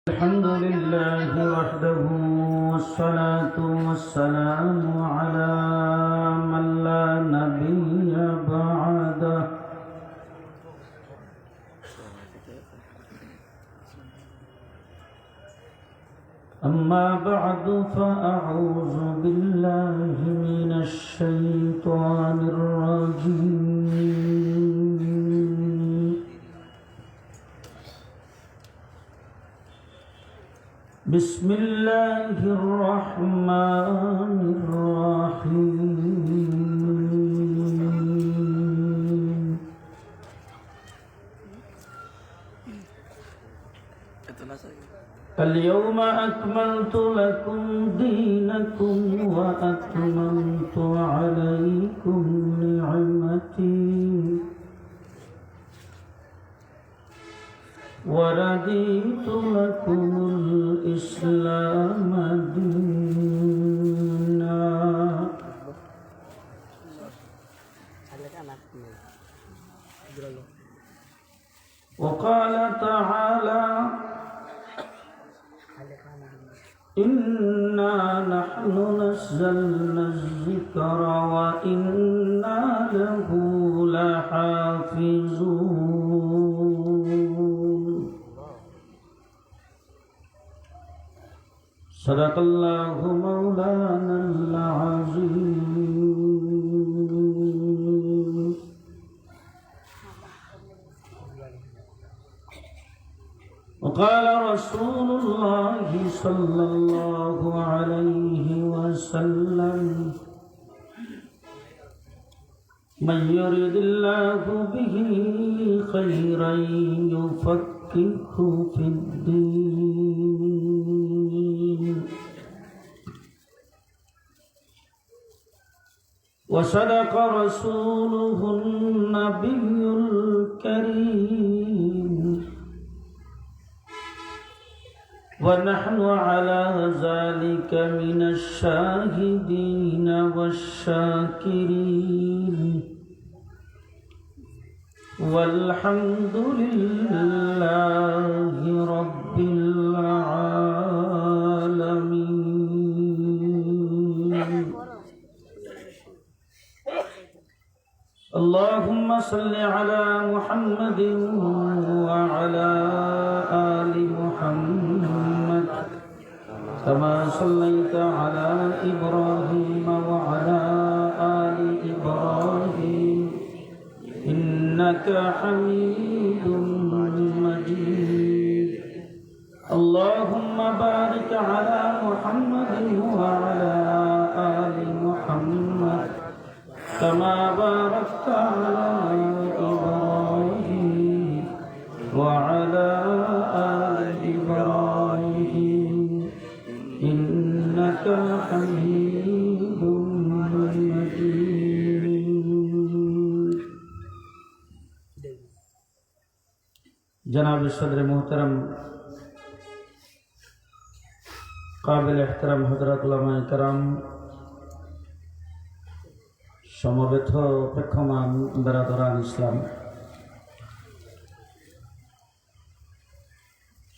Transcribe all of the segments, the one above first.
الحمد لله وحده والصلاة والسلام على من لا نبي بعده أما بعد فأعوذ بالله من الشيطان الرجيم بسم الله الرحمن الرحيم اليوم أكملت لكم دينكم وأتممت عليكم نعمتي ورضيت لكم الإسلام دينا وقال تعالى إنا نحن نزلنا الذكر وإنا له لحافظون صدق الله مولانا العظيم وقال رسول الله صلى الله عليه وسلم من يرد الله به خيرا يفقهه في الدين وصدق رسوله النبي الكريم ونحن على ذلك من الشاهدين والشاكرين والحمد لله رب العالمين اللهم صل على محمد وعلى آل محمد كما صليت على إبراهيم وعلى آل إبراهيم إنك حميد مجيد اللهم بارك على محمد وعلى آل محمد كما باركت على إبراهيم وعلى آل إبراهيم إنك حميد مجيد جناب الصدر محترم قابل احترام حضرات উলামায়ে কেরাম সমবেত প্রেক্ষমান বেরাদরান ইসলাম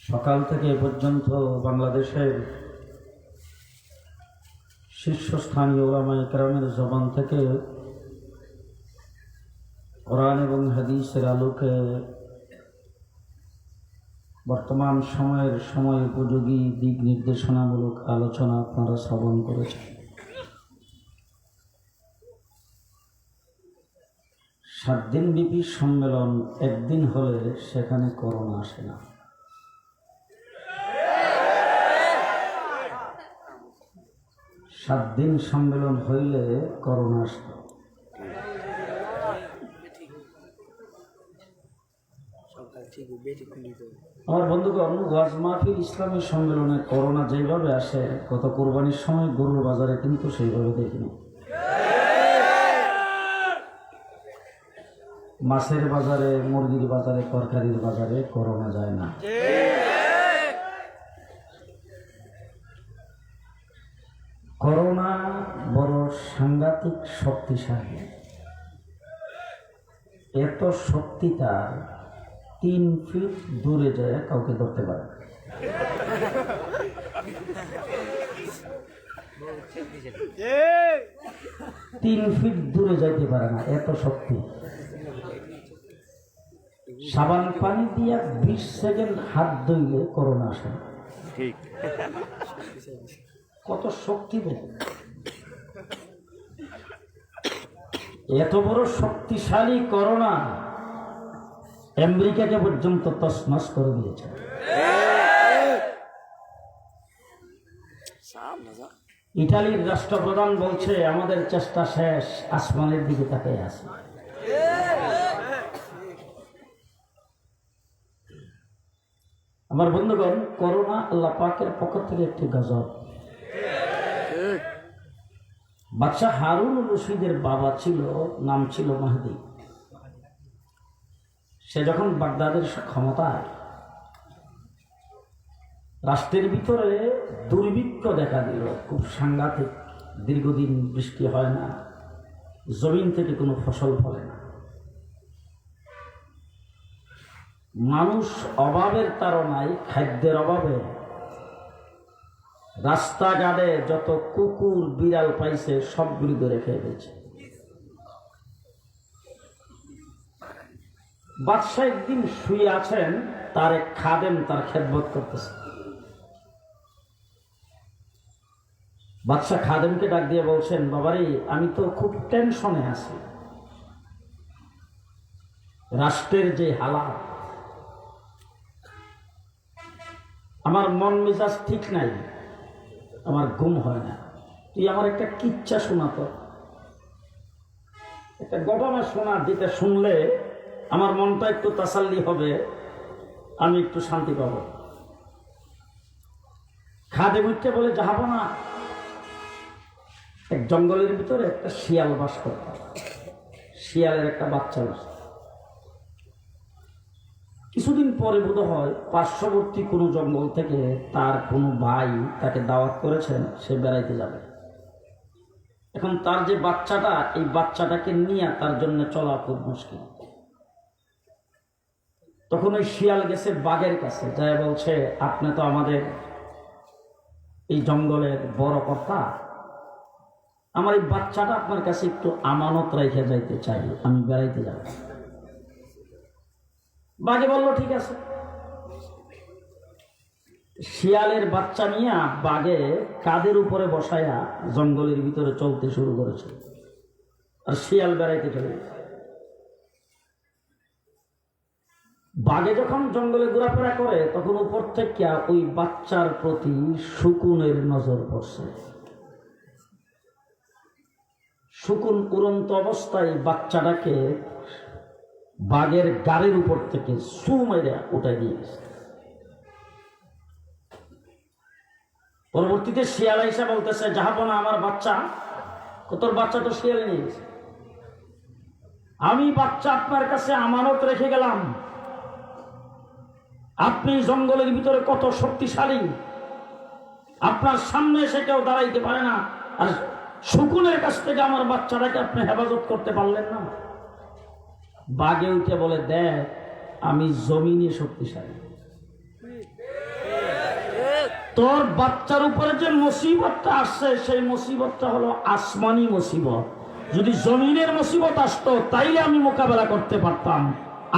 সকাল থেকে এ পর্যন্ত বাংলাদেশের শীর্ষস্থানীয় উলামায়ে কেরামের জবান থেকে কোরআন এবং হাদিসের আলোকে বর্তমান সময়ের সময় উপযোগী দিক নির্দেশনামূলক আলোচনা আপনারা শ্রবণ করেছেন। 7 দিন ব্যাপী সম্মেলন একদিন হলে সেখানে করোনা আসে না। সাত দিন সম্মেলন হইলে করোনা আসে। আমার বন্ধুগণ, ওয়াজ মাহফিল ইসলামী সম্মেলনে করোনা যেভাবে আসে গত কোরবানির সময় গরুর বাজারে কিন্তু সেইভাবে দেখিনি। মাছের বাজারে, মুরগির বাজারে, তরকারির বাজারে করোনা যায় না। করোনা বড় সাংঘাতিক শক্তিশালী। এত শক্তি তার 3 ফিট দূরে যায় কাউকে ধরতে পারে। 3 ফিট দূরে যাইতে পারে না, এত শক্তি। সাবান পানি দিয়া 20 সেকেন্ড হাত ধুইলে করোনা আসে না। ঠিক, কত শক্তি দেয়, এত বড় শক্তিশালী করোনা আমেরিকাকে পর্যন্ত তছনছ করে দিয়েছে। ইটালির রাষ্ট্রপ্রধান বলছে আমাদের চেষ্টা শেষ, আসমানের দিকে তাকিয়ে আছে। আমার বন্ধুগণ, করোনা আল্লাহ পাকের পক্ষ থেকে একটি গজব। বাদশাহ হারুন রশিদের বাবা ছিল, নাম ছিল মাহদি। সে যখন বাগদাদের ক্ষমতায়, রাষ্ট্রের ভিতরে দুর্ভিক্ষ দেখা দিল, খুব সাংঘাতিক। দীর্ঘদিন বৃষ্টি হয় না, জমিন থেকে কোনো ফসল ফলে না, মানুষ অভাবের তাড়নায়, খাদ্যের অভাবে রাস্তাঘাটে যত কুকুর বিড়াল পাইছে সবগুলি ধরে খেয়ে ফেলছে। বাদশাহ একদিন শুয়ে আছেন, তার এক খাদেম তার খেদমত করতেছে। বাদশাহ খাদেমকে ডাক দিয়ে বলছেন, বাবারে আমি তো খুব টেনশনে আছি, রাষ্ট্রের যে হালাত, আমার মন মেজাজ ঠিক নাই, আমার ঘুম হয় না, তুই আমার একটা কিচ্ছা শোনাতো, একটা ঘটনা শোনা, যেটা শুনলে আমার মনটা একটু তাসাল্লি হবে, আমি একটু শান্তি পাবো। খাদেম উঠতে বলে, যাবো না, এক জঙ্গলের ভিতরে একটা শিয়াল বাস করত, শিয়ালের একটা বাচ্চা বাস। কিছুদিন পরে বোধ হয় পার্শ্ববর্তী কোনো জঙ্গল থেকে তার কোনো ভাই তাকে দাওয়াত করেছেন, সে বেড়াইতে যাবে। এখন তার যে বাচ্চাটা, এই বাচ্চাটাকে নিয়ে তার জন্য চলা খুব মুশকিল। তখন ওই শিয়াল গেছে বাঘের কাছে, যাই বলছে, আপনি তো আমাদের এই জঙ্গলের বড় কর্তা, আমার এই বাচ্চাটা আপনার কাছে একটু আমানত রেখে যাইতে চাই, আমি বেড়াইতে যাব। বাঘে বলল ঠিক আছে। শিয়ালের বাচ্চা নিয়ে বাঘে কাদের উপরে বসায়া জঙ্গলের ভিতরে চলতে শুরু করেছে, আর শিয়াল বেড়াইতে চলে গেছে। বাঘে যখন জঙ্গলে ঘোরাফেরা করে, তখন উপর থেকে ওই বাচ্চার প্রতি শকুনের নজর পড়ছে। শকুন উড়ন্ত অবস্থায় বাচ্চাটাকে বাঘের গাড়ির উপর থেকে সু মেরে উঠাই দিয়ে গেছে। পরবর্তীতে শিয়াল এসে বলতেছে, যাবো না আমার বাচ্চা, তোর বাচ্চা তো শিয়ালে নিয়ে গেছে, আমি বাচ্চা আপনার কাছে আমানত রেখে গেলাম, আপনি জঙ্গলের ভিতরে কত শক্তিশালী, আপনার সামনে এসে কেউ দাঁড়াইতে পারে না, আর শকুনের কাছ থেকে আমার বাচ্চাটাকে আপনি হেফাজত করতে পারলেন না। বাঘে উঠে বলে, দেখ আমি জমিনে শক্তিশালী, তোর বাচ্চার উপরে যে মুসিবতটা আসছে, সেই মুসিবতটা হলো আসমানি মুসিবত। যদি জমিনের মুসিবত আসতো তাইলে আমি মোকাবেলা করতে পারতাম,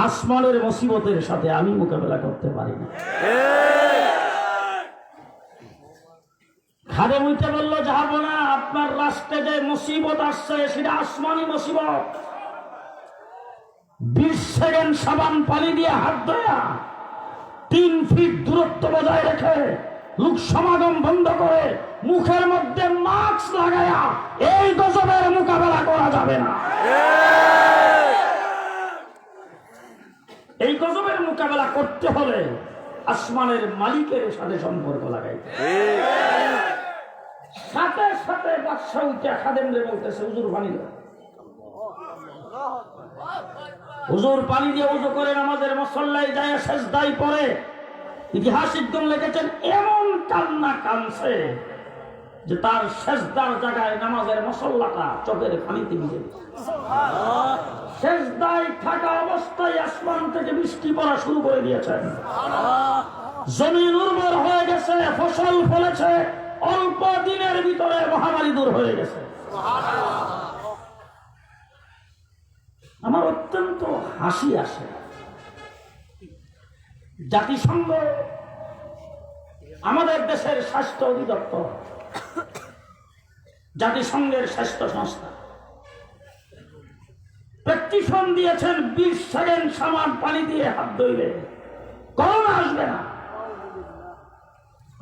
আসমানের মুসিবতের সাথে আমি মোকাবেলা করতে পারি না। খাদেম উঠে বললো, যাবো না, আপনার রাষ্ট্রে যে মুসিবত আসছে সেটা আসমানি মুসিবত। 20 সেকেন্ড সাবান পানি দিয়ে হাত ধোয়া, 3 ফিট দূরত্ব বজায় রেখে, লোক সমাগম বন্ধ করে, মুখের মধ্যে মাস্ক লাগায়া এই গজবের মোকাবেলা করা যাবে না। এই গজবের মোকাবেলা করতে হলে আসমানের মালিকের সাথে সম্পর্ক লাগাই। সাথে সাথে বাদশা উঠে খাদেমরে বলতেছে, হুজুর পানি দাও। হুজুর পানি দিয়ে উজু করে নামাজের মুসল্লায় যায়, সেজদায় পড়ে। ইতিহাসিকগণ লিখেছেন, এমন কান্না কাঁদছে যে তার সেজদার জায়গায় নামাজের মুসল্লাটা চোখের পানিতে ভিজে গেছে। সেজদায় থাকা অবস্থায় আসমান থেকে বৃষ্টি পড়া শুরু করে দিয়েছেন, জমিন উর্বর হয়ে গেছে, হয়েছে, অল্প দিনের ভিতরে মহামারী দূর হয়ে গেছে। আমার অত্যন্ত হাসি আসে, জাতিসংঘ আমাদের দেশের স্বাস্থ্য অধিদপ্তর, জাতিসংঘের স্বাস্থ্য সংস্থা প্রেসক্রিপশন দিয়েছেন 20 সেকেন্ড সাবান পানি দিয়ে হাত ধুইলে করোনা আসবে না।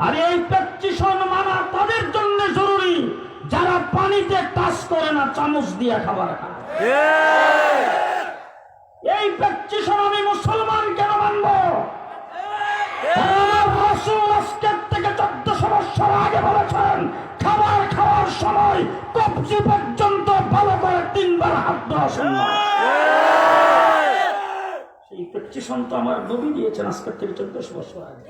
আর এই প্রেসক্রিপশন মানা তাদের জন্য জরুরি যারা পানিতে টাচ করে না, চামচ দিয়ে খাবার খায়। এই প্রেসক্রিপশন আমি মুসলমান কেন মানব? আমার রাসূল আজকের থেকে 1400 বছর আগে বলেছেন, খাবার খাওয়ার সময় কবজি পর্যন্ত ভালো করে 3 বার হাত ধোয়া সুন্নাত। সেই প্রেসক্রিপশন তো আমার নবী দিয়েছেন আজকের থেকে 1400 বছর আগে।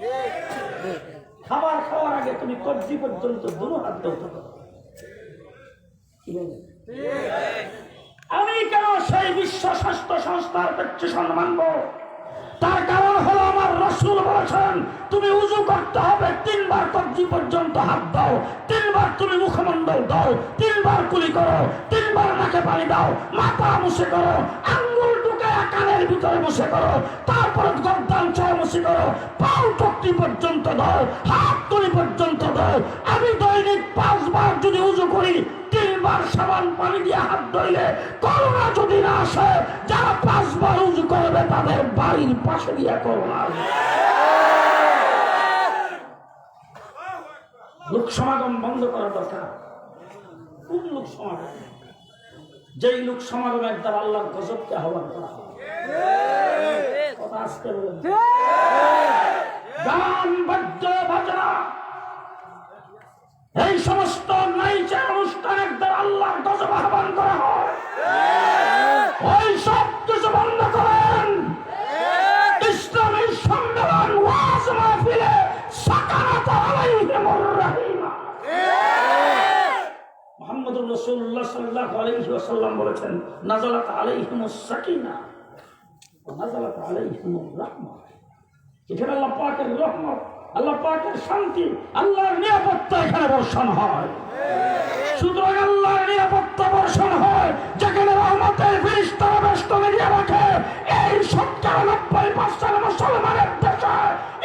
খাবার খাওয়ার আগে তুমি কবজি পর্যন্ত 2 হাত ধোতে পারো। আমি কেন সেই বিশ্ব স্বাস্থ্য সংস্থার প্রেসক্রিপশন মানব? তার কারণ হলো আমার রাসূল বলেছেন, তুমি উযু করতে হবে 3 বার কবজি পর্যন্ত হাত দাও, 3 বার তুমি মুখমণ্ডল দাও, 3 বার কুলি করো, 3 বার নাকে পানি দাও, মাথা মুছে করো, আঙ্গুল ঢুকায়া কানের ভিতরে মুছে করো, তারপর গর্দান ছয় মুছে করো, পাও টুকটি পর্যন্ত দাও, হাত তুলি পর্যন্ত দাও। আমি দৈনিক 5 বার যদি উযু করি, 3 বার সাবান পানি দিয়ে হাত ধুইলে করোনা যদি না আসে, যারা 5 বার উযু করবে তাদের বাড়ির পাশে দিয়ে করোনা আসবে। লোক সমাগম বন্ধ করা দরকার। কোন লোক সমাগম? যেই লোক সমাগমের দ্বারা আল্লাহর গজবকে আহ্বান করা হয়। কথা আসতে বলেন। গান বাদ্য বাজনা এই সমস্ত নাইচের অনুষ্ঠানের দ্বারা আল্লাহর গজব আহ্বান করা হয়। ওই সব কিছু বন্ধ করেন। ইসলামী সম্মেলন ওয়াজ মাহফিলে সাকারাত আলাইহিমুর রাহিমা। মুহাম্মদুর রাসূলুল্লাহ সাল্লাল্লাহু আলাইহি ওয়াসাল্লাম বলেছেন, নাযালাত আলাইহিমুস সাকিনা ওয়া নাযালাত আলাইহিমুর রাহমা। এখানে আল্লাহ পাকের রহমত, আল্লাহ পাকের শান্তি, আল্লাহর নিরাপত্তা এখানে বর্ষণ হয়। সুতরাং আল্লাহর নিরাপত্তা বর্ষণ হয় যেখানে রহমতের ফেরেশতারা বেষ্টনী দিয়ে রাখে। এই ৯৭% মুসলমানের দেশে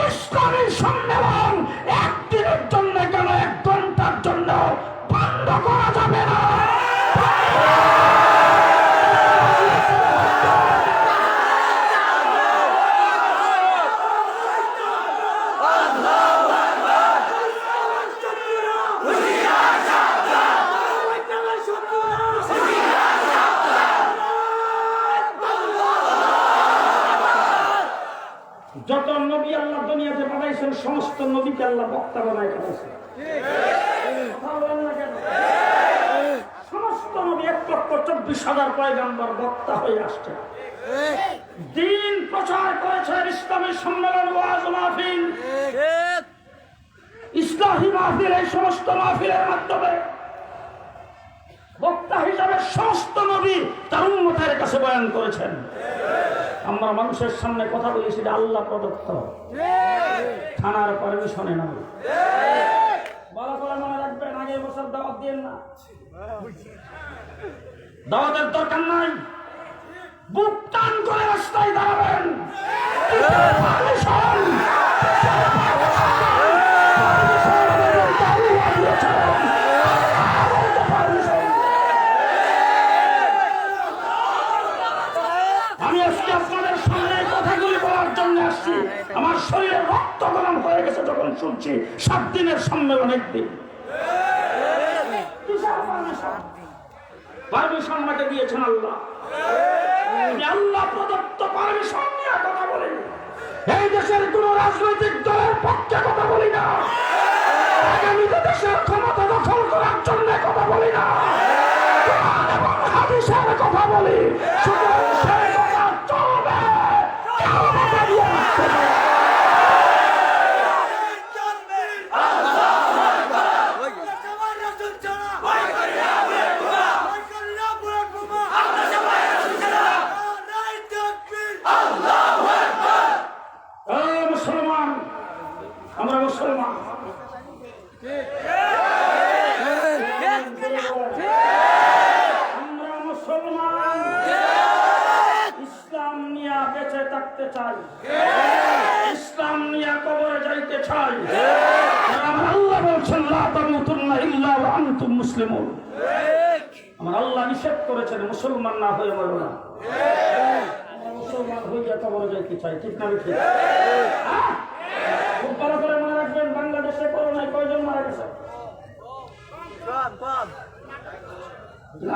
ইসলামী সম্মেলন একদিনের জন্য কেন 1 ঘন্টার জন্য বন্ধ করা যাবে না। যত নবী আল্লাহ দুনিয়াতে পাঠাইছেন সমস্ত নবীকে আল্লাহ বক্তা বানায় পাঠাইছেন। সমস্ত নবী ১,২৪,০০০ পয়গম্বর বক্তা হয়ে আসছে, দ্বীন প্রচার করেছেন। ইসলামী সম্মেলন ওয়াজ মাহফিল, ইসলামী মাহফিল, এই সমস্ত মাহফিলের মাধ্যমে বক্তা হিসাবে সমস্ত নবী তার উম্মতের কাছে বয়ান করেছেন। আমরা মানুষের সামনে কথা বলি সেটা আল্লাহ প্রদত্ত, থানার পারমিশনে নয়। ভালো করে মনে রাখবেন, আগে বছর দাওয়াত দিয়েন না, দাওয়াতের দরকার নাই। বুক টান করে রাস্তায় দাঁড়াবেন। আমি আজকে আপনাদের সামনে কথাগুলি বলার জন্য আসছি। আমার শরীরে রক্ত গরম হয়ে গেছে যখন শুনছি 7 দিনের সম্মেলন 1 দিন। পারমিশন আমাকে দিয়েছেন আল্লাহ। আল্লাহ প্রদত্ত পারমিশন নিয়ে কথা বলি। এই দেশের কোন রাজনৈতিক দলের পক্ষে কথা বলি না, আগামীতে দেশের ক্ষমতা দখল করার জন্য কথা বলি না, কোরআন এবং হাদিসের কথা বলি। সুতরাং সেই কথা চলবে, কেউ বাধা দিয়ে রাখতে পারে না। মুসলমান, আমরা মুসলমান। আমরা মুসলমান, ইসলাম নিয়ে বেঁচে থাকতে চাই, ইসলাম নিয়ে কবরে যাইতে চাই। আমার আল্লাহ বলছেন লা তামুতুন্না ইল্লা ওয়া আনতুম মুসলিমুন। আমার আল্লাহ নিষেধ করেছেন মুসলমান না হয়ে মরো না। আমরা মুসলমান হইয়া কবরে যাইতে চাই, ঠিক না ঠিক? খুব ভালো করে মনে রাখবেন, বাংলাদেশে করোনায় কয়জন মারা গেছে?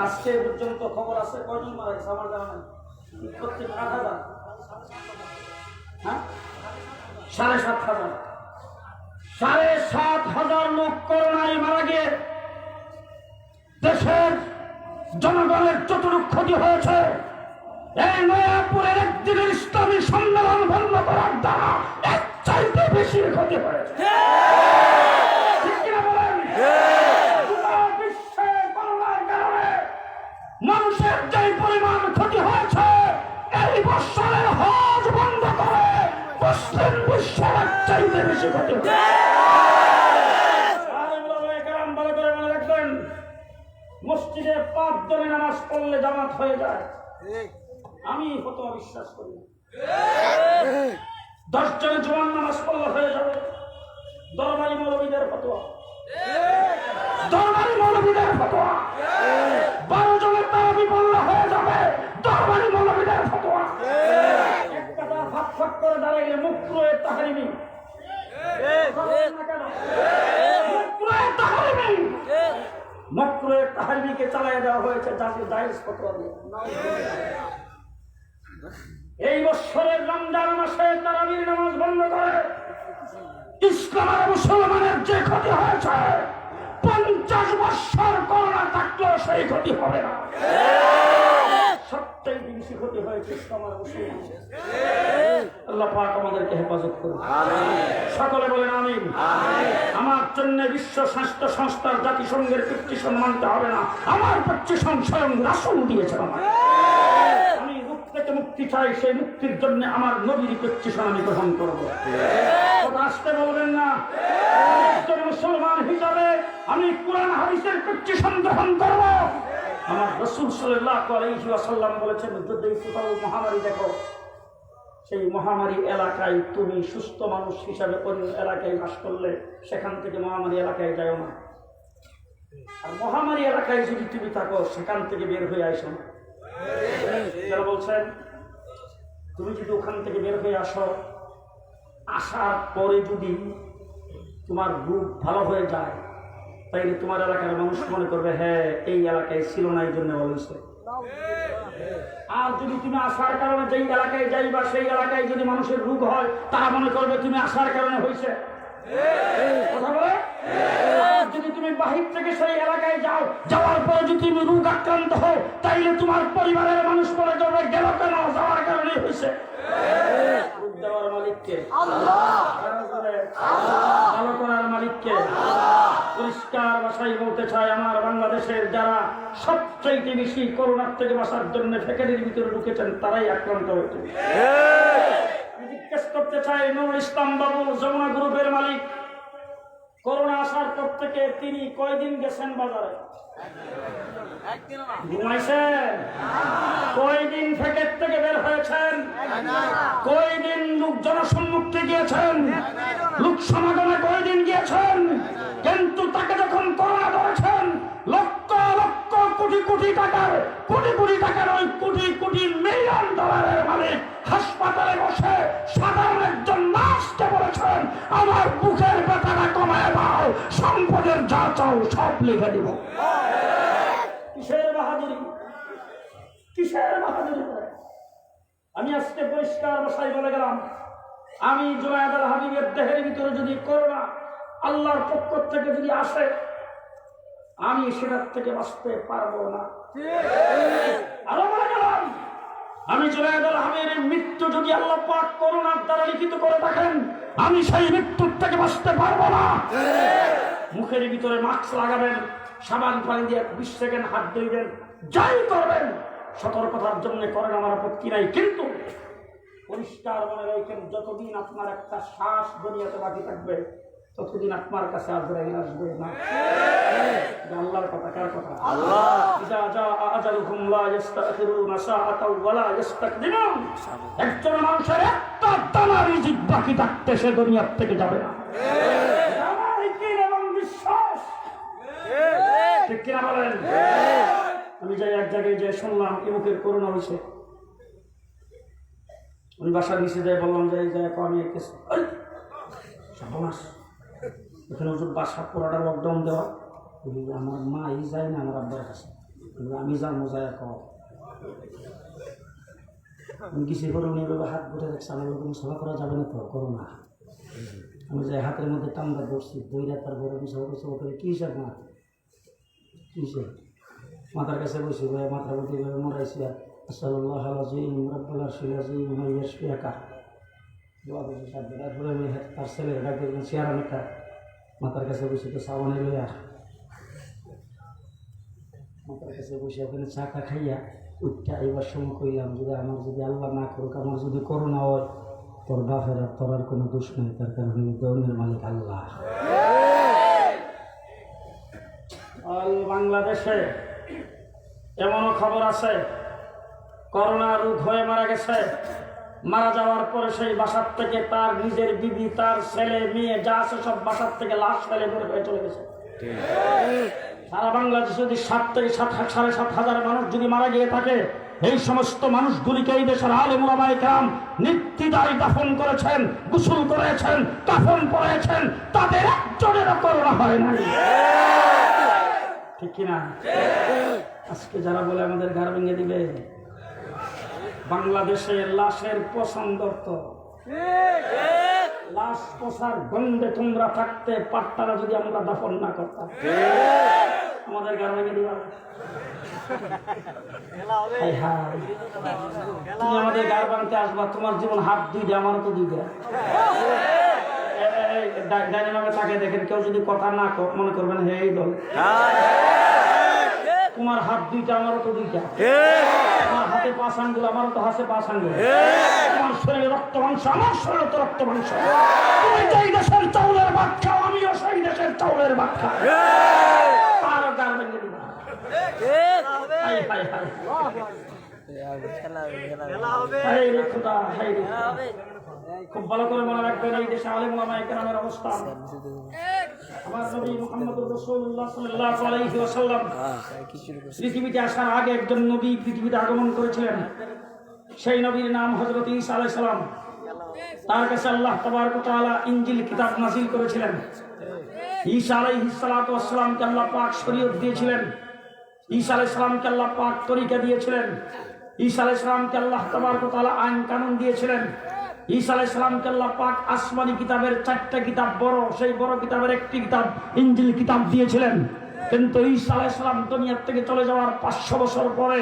আজকে পর্যন্ত খবর আছে কয়জন মারা গেছে আমার জানা নাই। প্রত্যেক 8,000, হ্যাঁ 7,500, 7,500 লোক করোনায় মারা গিয়ে দেশের জনগণের যতটুকু ক্ষতি হয়েছে, এই নয়াপুরের একদিনের ইসলামী সম্মেলন বন্ধ করার দ্বারা এর চাইতে বেশি ক্ষতি হয়েছে। ঠিক কিনা বলেন? বিশ্বে করোনার কারণে মানুষের যে পরিমাণ ক্ষতি হয়েছে, এই বছরের হজ বন্ধ করে মুসলিম বিশ্বের এর চাইতে বেশি ক্ষতি হয়েছে। ভালো করে মনে রাখবেন, মসজিদে 5 জনে নামাজ পড়লে জামাত হয়ে যায়। আমি ফতোয়া বিশ্বাস করি। 10 জনে জোয়ান নামাজ পড়লে হয়ে যাবে। দরবারি মৌলবীদের ফতোয়া, দরবারি মৌলবীদের ফতোয়া। 12 জনের তারাবি পড়লে হয়ে যাবে, দরবারি মৌলবীদের ফতোয়া। এক কথা ফাঁক ফাঁক করে দাঁড়াইলে মুকরুহে তাহরিমি, মুকরুহে তাহরিমিকে চালিয়ে দেওয়া হয়েছে জাতীয় জায়েজ ফতোয়া দিয়ে। এই বছরের রমজান মাসে তারাবির নামাজ বন্ধ করে ইসলাম আর মুসলমানের যে ক্ষতি হয়েছে, 50 বছর করোনা থাকলেও সেই ক্ষতি হবে না। সবচেয়ে বেশি ক্ষতি হয়েছে ইসলাম আর মুসলমানের। আল্লাহ পাক আমাদেরকে হেফাজত করুন, সকলে বলেন আমিন। আমার জন্য বিশ্ব স্বাস্থ্য সংস্থার জাতিসংঘের প্রেসক্রিপশন মানতে হবে না, আমার প্রেসক্রিপশন স্বয়ং রাসূল দিয়েছেন আমাকে। আমি রূপ থেকে মুক্তি চাই, সেই মুক্তির জন্য আমার নবীর প্রেসক্রিপশন আমি গ্রহণ করবো। আসতে বলবেন না, একজন মুসলমান হিসাবে আমি কুরআন হাদিসের প্রেসক্রিপশন গ্রহণ করব। আমার রাসূল সাল্লাল্লাহু আলাইহি ওয়াসাল্লাম বলেছেন, যদি কোথাও মহামারী দেখো, সেই মহামারী এলাকায় তুমি সুস্থ মানুষ হিসাবে অন্য এলাকায় বাস করলে সেখান থেকে মহামারী এলাকায় যাও না। আর মহামারী এলাকায় যদি তুমি থাকো, সেখান থেকে বের হয়ে আসো না। যারা বলছেন তুমি যদি ওখান থেকে বের হয়ে আসো, আসার পরে যদি তোমার রূপ ভালো হয়ে যায়, তাইলে তোমার এলাকার মানুষ মনে করবে হ্যাঁ এই এলাকায় ছিল না, এই জন্য বলেছে। আর যদি তুমি আসার কারণে যেই এলাকায় যাইবা, সেই এলাকায় যদি মানুষের রোগ হয়, তারা মনে করবে তুমি আসার কারণে হয়েছে। কথা বলে, যদি তুমি বাহির থেকে সেই এলাকায় যাও, যাওয়ার পরে যদি তুমি রোগ আক্রান্ত হও, তাইলে তোমার পরিবারের মানুষ মনে করবে গেল কেন, যাওয়ার কারণে হয়েছে। রোগ দেওয়ার মালিককে আল্লাহ, ভালো করার মালিককে আল্লাহ। পরিষ্কার ভাষায় বলতে চাই, আমার বাংলাদেশের যারা সবচেয়ে বেশি করোনার থেকে বাঁচার জন্য ফ্যাক্টরির ভিতরে ঢুকেছেন, তারাই আক্রান্ত হয়েছে। জিজ্ঞেস করতে চাই, নুরুল ইসলাম বাবু যমুনা গ্রুপের মালিক, করোনা আসার পর থেকে তিনি কয়দিন গেছেন বাজারে? ঘুমাইছেন? কয়দিন ফ্যাক্টরি থেকে বের হয়েছেন? কয়দিন লোক জনসম্মুখে গিয়েছেন? লোক সমাগমে কয়দিন গিয়েছেন? কিন্তু তাকে যখন করোনা ধরেছেন, লক্ষ লক্ষ কোটি কোটি টাকার ওই কোটি কোটি মিলিয়ন ডলারের মালিক হাসপাতালে বসে সাধারণ একজন নার্সকে বলেছেন, আমার বুকের ব্যথাটা কমায় দাও, সম্পদের যা চাও সব লিখে দিব। কিসের বাহাদুরি, কিসের বাহাদুরি! আমি আজকে পরিষ্কার ভাষায় বলে গেলাম, আমি জুনায়েদ আল হাবিবের দেহের ভিতরে যদি করোনা আল্লাহর পক্ষ থেকে যদি আসে, আমি সেটার থেকে বাঁচতে পারবো না। আরো বলে গেলাম, আমি জুনায়েদ আল হাবিবের মৃত্যু যদি আল্লাহ পাক করোনার দ্বারা লিখিত করে থাকেন, আমি সেই মৃত্যুর থেকে বাঁচতে পারবো না। মুখের ভিতরে মাস্ক লাগাবেন, সাবান পানি দিয়ে 20 সেকেন্ড হাত ধুইবেন, যাই করবেন সতর্কতার জন্য করেন, আমার আপত্তি নাই। কিন্তু পরিষ্কার মনে রাখেন, যতদিন আপনার একটা শ্বাস দুনিয়াতে বাকি থাকবে, ততদিন আপনার কাছে আজরাইল আসবে না। আল্লাহর কথা, কার কথা? একজন মানুষের একটা দানা রিজিক বাকি থাকতে সে দুনিয়ার থেকে যাবে না। ঠিক কিনা বলেন? আমি যাই এক জায়গায় যে শুনলাম ইমুকের করোনা হয়েছে, আমি বাসার নিচে যাই বললাম যে এই জায়গায় আমি এখানে বাসা পুরোটা লকডাউন দেওয়া, আমার মা এই যায় না আমার আব্বার কাছে, আমি যাবো যায় আমি কিছু করে উনি এভাবে হাত ঘুরে দেখছি, আমার ওরকম সভা করা যাবে না তো করোনা। আমি যাই হাতের মধ্যে টান্দা ধরছি, দইরা তারপরে আমি সভা করছি, ওখানে কী হিসাব না কী হিসেব মাথার কাছে বসে ভাই মাথার মধ্যে এইভাবে মরাইছি আসাল্লাহ আলাজিম রব্বুল আরশিল আযীম ইয়াশফিয়াকা দোয়া করছি সাথে। তারপরে আমি তার ছেলের ডাক্তার চেয়ার অনেকটা মাথার কাছে বসে তো সাবানে লইয়া মাথার কাছে বসে ওখানে চা টা খাইয়া উঠটা এইবার সময় কইলাম যদি আমার যদি আল্লাহ না করুক, আমার যদি করোনা হয়, তোর বাপের আর তোর আর কোনো দোষ নেই, তার কারণ দৌনের মালিক আল্লাহ। বাংলাদেশে এমনও খবর আছে করোনা রোগ হয়ে মারা গেছে, মারা যাওয়ার পরে সেই বাসার থেকে তার নিজের বিবি, তার ছেলে মেয়ে যা আছে সব বাসার থেকে লাশ ফেলে বের হয়ে চলে গেছে। সারা বাংলাদেশে যদি 7 থেকে 7,500 মানুষ যদি মারা গিয়ে থাকে, এই সমস্ত মানুষগুলিকে এই দেশের আলেম ওলামায়ে কেরাম নিত্যদায়ী দাফন করেছেন, গোসল করেছেন, কাফন পরেছেন, তাদের একজনেরও করোনা হয় নাই। ঠিক কিনা? আজকে যারা বলে আমাদের ঘর ভেঙে দিবে, বাংলাদেশের লাশের পছন্দ, লাশ পোষার গন্ধে তোমরা থাকতে পারতারা যদি আমরা দাফন না করতাম, আমাদের ঘর ভেঙে দিবা। তুমি আমাদের গার ভাঙতে আসবা, তোমার জীবন হাত 2 আমারও তো 2। ডাইনামাকে তাকে দেখেন, কেউ যদি কথা না মনে করবেন হে এই দল, তোমার হাত 2টা আমারও তো 2টা, তোমার হাতে 5 আঙ্গুল আমারও তো হাতে 5 আঙ্গুল, তোমার শরীরে রক্ত মাংস আমার শরীরে তো রক্ত মাংস, তুমি যেই দেশের চাউলের ভাত খাও আমিও সেই দেশের চাউলের ভাত খাই, আর গার ভেঙে দিবা। খুব ভালো করে মনে রাখবেন, এই দেশে আলেম ওলামায়ে কেরামের অবস্থান। আমার নবী মুহাম্মদুর রাসূলুল্লাহ সাল্লাল্লাহু আলাইহি ওয়াসাল্লাম পৃথিবীতে আসার আগে একজন নবী পৃথিবীতে আগমন করেছিলেন। সেই নবীর নাম হযরত ঈসা আলাইহিস সালাম। তার কাছে আল্লাহ তাবারক ওয়া তাআলা ইনজিল কিতাব নাযিল করেছিলেন। ঈসা আলাইহিস সালাতু ওয়াস সালামকে আল্লাহ পাক শরীয়ত দিয়েছিলেন। ঈসা আলাইহিস সালামকে আল্লাহ পাক তরিকা দিয়েছিলেন। ঈসা আলাইহিস সালামকে আল্লাহ তাবারক ওয়া তাআলা আইন কানুন দিয়েছিলেন। ঈসা আলাইহিস সালামকে আল্লাহ পাক আসমানি কিতাবের 4টা কিতাব, বড় সেই বড় কিতাবের একটি কিতাব ইনজিল কিতাব দিয়েছিলেন। কিন্তু ঈসা আলাইহিস সালাম দুনিয়া থেকে চলে যাওয়ার 500 বছর পরে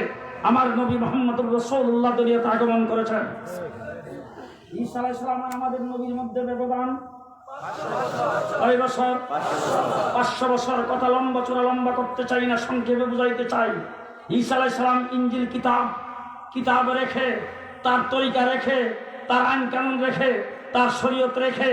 আমার নবী মুহাম্মদুর রাসূলুল্লাহ দুনিয়াতে আগমন করেছেন। ঈসা আলাইহিস সালাম আর আমাদের নবীর মধ্যে ব্যবধান 500 বছর। কথা লম্বা লম্বা করতে চাই না, সংক্ষেপে বুঝাইতে চাই। ঈসা আলাইহিস সালাম ইনজিল কিতাব রেখে, তার তরিকা রেখে, তার আইন কানুন রেখে, তার শরীয়ত রেখে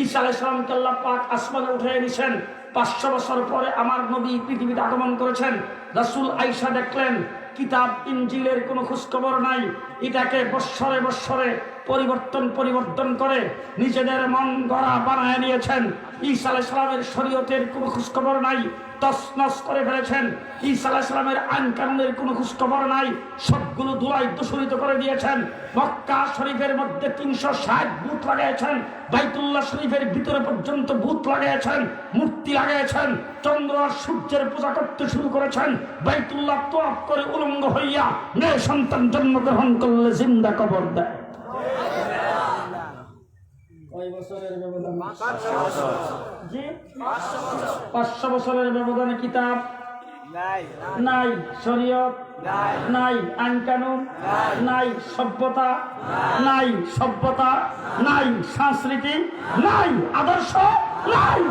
ঈসা আলাইহিস সালামকে আল্লাহ পাক আসমানে উঠিয়ে নিয়েছেন। 500 বছর পরে আমার নবী পৃথিবীতে আগমন করেছেন। রাসূল আয়েশা দেখলেন কিতাব ইনজিলের কোনো খোঁজখবর নাই। এটাকে বৎসরে বৎসরে পরিবর্তন করে নিজেদের মন গড়া বানায় নিয়েছেন। ঈসা আলাইহিস সালামের শরীয়তের কোনো খোঁজখবর নাই, তছনছ করে ফেলেছেন। ঈসা আলাইহিস সালামের আইন কানুনের কোনো খোঁজখবর নাই, সবগুলো ধুলায় দূষিত করে দিয়েছেন। মক্কা শরীফের মধ্যে 360 বুত লাগাইছেন, বাইতুল্লাহ শরীফের ভিতরে পর্যন্ত বুত লাগাইছেন, মূর্তি লাগাইছেন, চন্দ্র আর সূর্যের পূজা করতে শুরু করেছেন। বাইতুল্লাহ তওয়াফ করে উলঙ্গ হইয়া মেয়ে সন্তান জন্মগ্রহণ করলে জিন্দা কবর দেয়। বছরের ব্যবধান 500 বছরের ব্যবধানে কিতাব নাই, শরীয়ত নাই, আইন কানুন নাই, সভ্যতা নাই, সংস্কৃতি নাই, আদর্শ নাই।